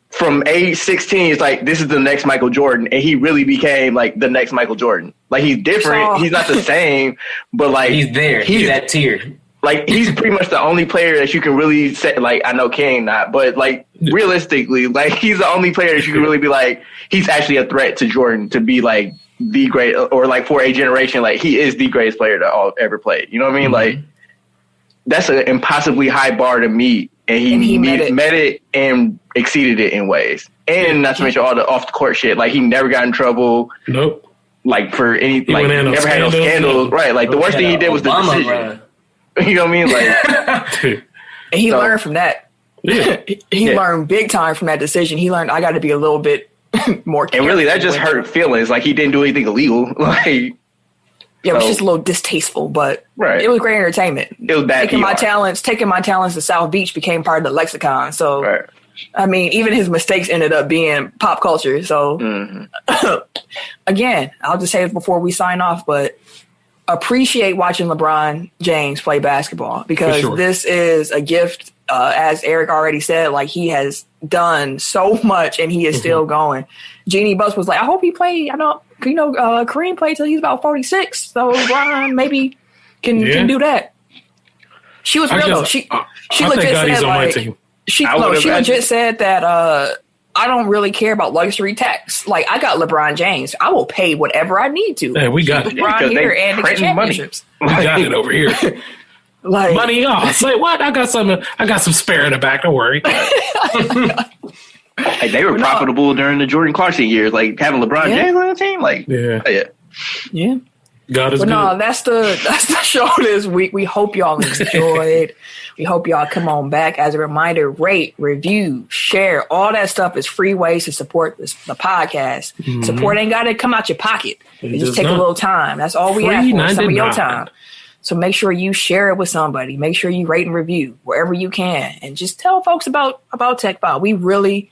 from age 16, it's like this is the next Michael Jordan, and he really became like the next Michael Jordan. Like he's different, he's not the same, but like he's there. He's that tier. Like, he's pretty much the only player that you can really say, like, I know King not, but, like, realistically, like, he's the only player that you can really be like, he's actually a threat to Jordan to be, like, the great, or, like, for a generation, like, he is the greatest player to ever play. You know what I mean? Mm-hmm. Like, that's an impossibly high bar to meet, and he met it and exceeded it in ways. And not to mention all the off-the-court shit. Like, he never got in trouble. Nope. Like, for any, like, never had no scandals. Right, like, the worst thing he did was the decision. You know what I mean? Like, and he learned from that. Yeah. he learned big time from that decision. He learned I got to be a little bit more careful. And really, that just hurt feelings. Like, he didn't do anything illegal. Like, it was just a little distasteful, but it was great entertainment. It was bad. Taking my talents to South Beach became part of the lexicon. So, I mean, even his mistakes ended up being pop culture. So, again, I'll just say it before we sign off, but appreciate watching LeBron James play basketball because this is a gift. As Eric already said, like he has done so much and he is still going. Jeannie Buss was like, I hope he played. Kareem played till he's about 46. So LeBron maybe can do that. She was real though. She legit said like she legit said that I don't really care about luxury tax. Like, I got LeBron James. I will pay whatever I need to. Hey, we got LeBron here and the championships. Money. We got it over here. Like money off. Say what? I got some spare in the back. Don't worry. Hey, they were profitable during the Jordan Clarkson years. Like having LeBron James on the team. Like yeah. God is But good. no, that's the show this week. We hope y'all enjoyed. We hope y'all come on back. As a reminder, rate, review, share. All that stuff is free ways to support the podcast. Mm-hmm. Support ain't got to come out your pocket. It just take not. a little time. That's all we Free ask for, some of your 99. time. So make sure you share it with somebody. Make sure you rate and review wherever you can. And just tell folks about Tech File. We really,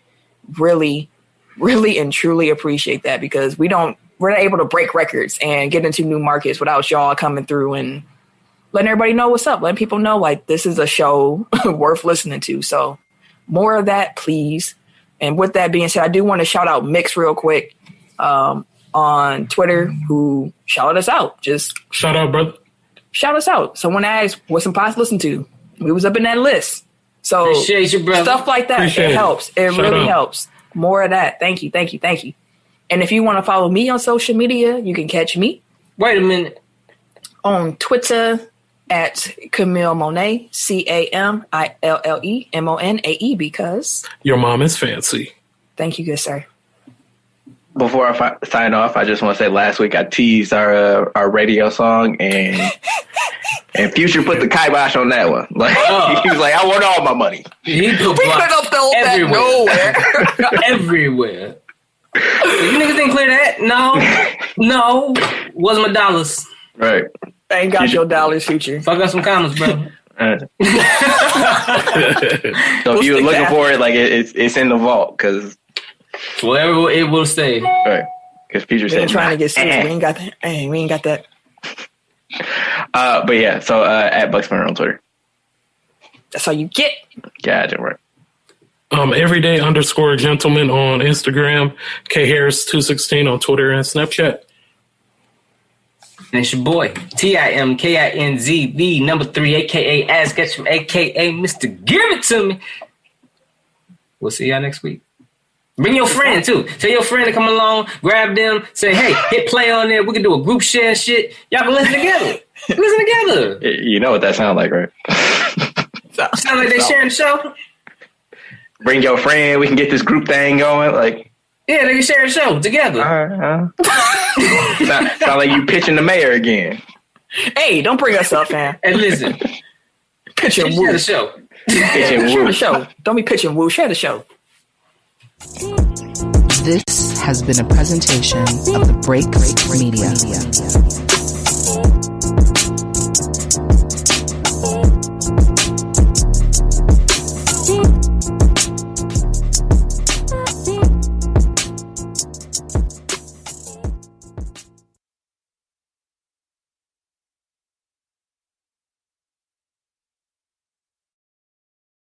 really, really and truly appreciate that because we're not able to break records and get into new markets without y'all coming through and letting everybody know what's up. Letting people know, like, this is a show worth listening to. So more of that, please. And with that being said, I do want to shout out Mix real quick on Twitter who shouted us out. Just Shout out, brother. shout us out. Someone asked what some pods to listen to. We was up in that list. So Appreciate you, brother. stuff like that, Appreciate it it. helps. It Shout really out. helps. More of that. Thank you. And if you want to follow me on social media, you can catch me Wait a minute. on Twitter at Camille Monet, CamilleMonae, because Your mom is fancy. thank you, good sir. Before I sign off, I just want to say last week I teased our radio song and Future put the kibosh on that one. Like he was like, I want all my money. He put We blocks could have felt that everywhere. nowhere. Everywhere. You niggas didn't clear that? No. Where's my dollars? Right. Ain't got your dollars, Future. Fuck up some comments, bro. So if you were looking for it, like it's in the vault because Wherever it will stay. right. Because Future We're said trying to get serious. We ain't got that. We ain't got that. But yeah, so at Bucksmanner on Twitter. That's all you get. Gotcha, right. Everyday_gentleman on Instagram. K Harris 216 on Twitter and Snapchat. And it's your boy, TIMKINZ, number 3, a.k.a. Ass Ketchum, a.k.a. Mr. Give It To Me. We'll see y'all next week. Bring your friend, too. Tell your friend to come along, grab them, say, hey, hit play on there. We can do a group share and shit. Y'all can listen together. Listen together. You know what that sounds like, right? Sound like they sharing the show? Bring your friend. We can get this group thing going. Like, Yeah, they can share the show together. sound like you pitching the mayor again. Hey, don't bring us up, man. And listen, Pitching share woo. the show. Pitching Share woo. the show. Don't be pitching woo. Share the show. This has been a presentation of the Break Media.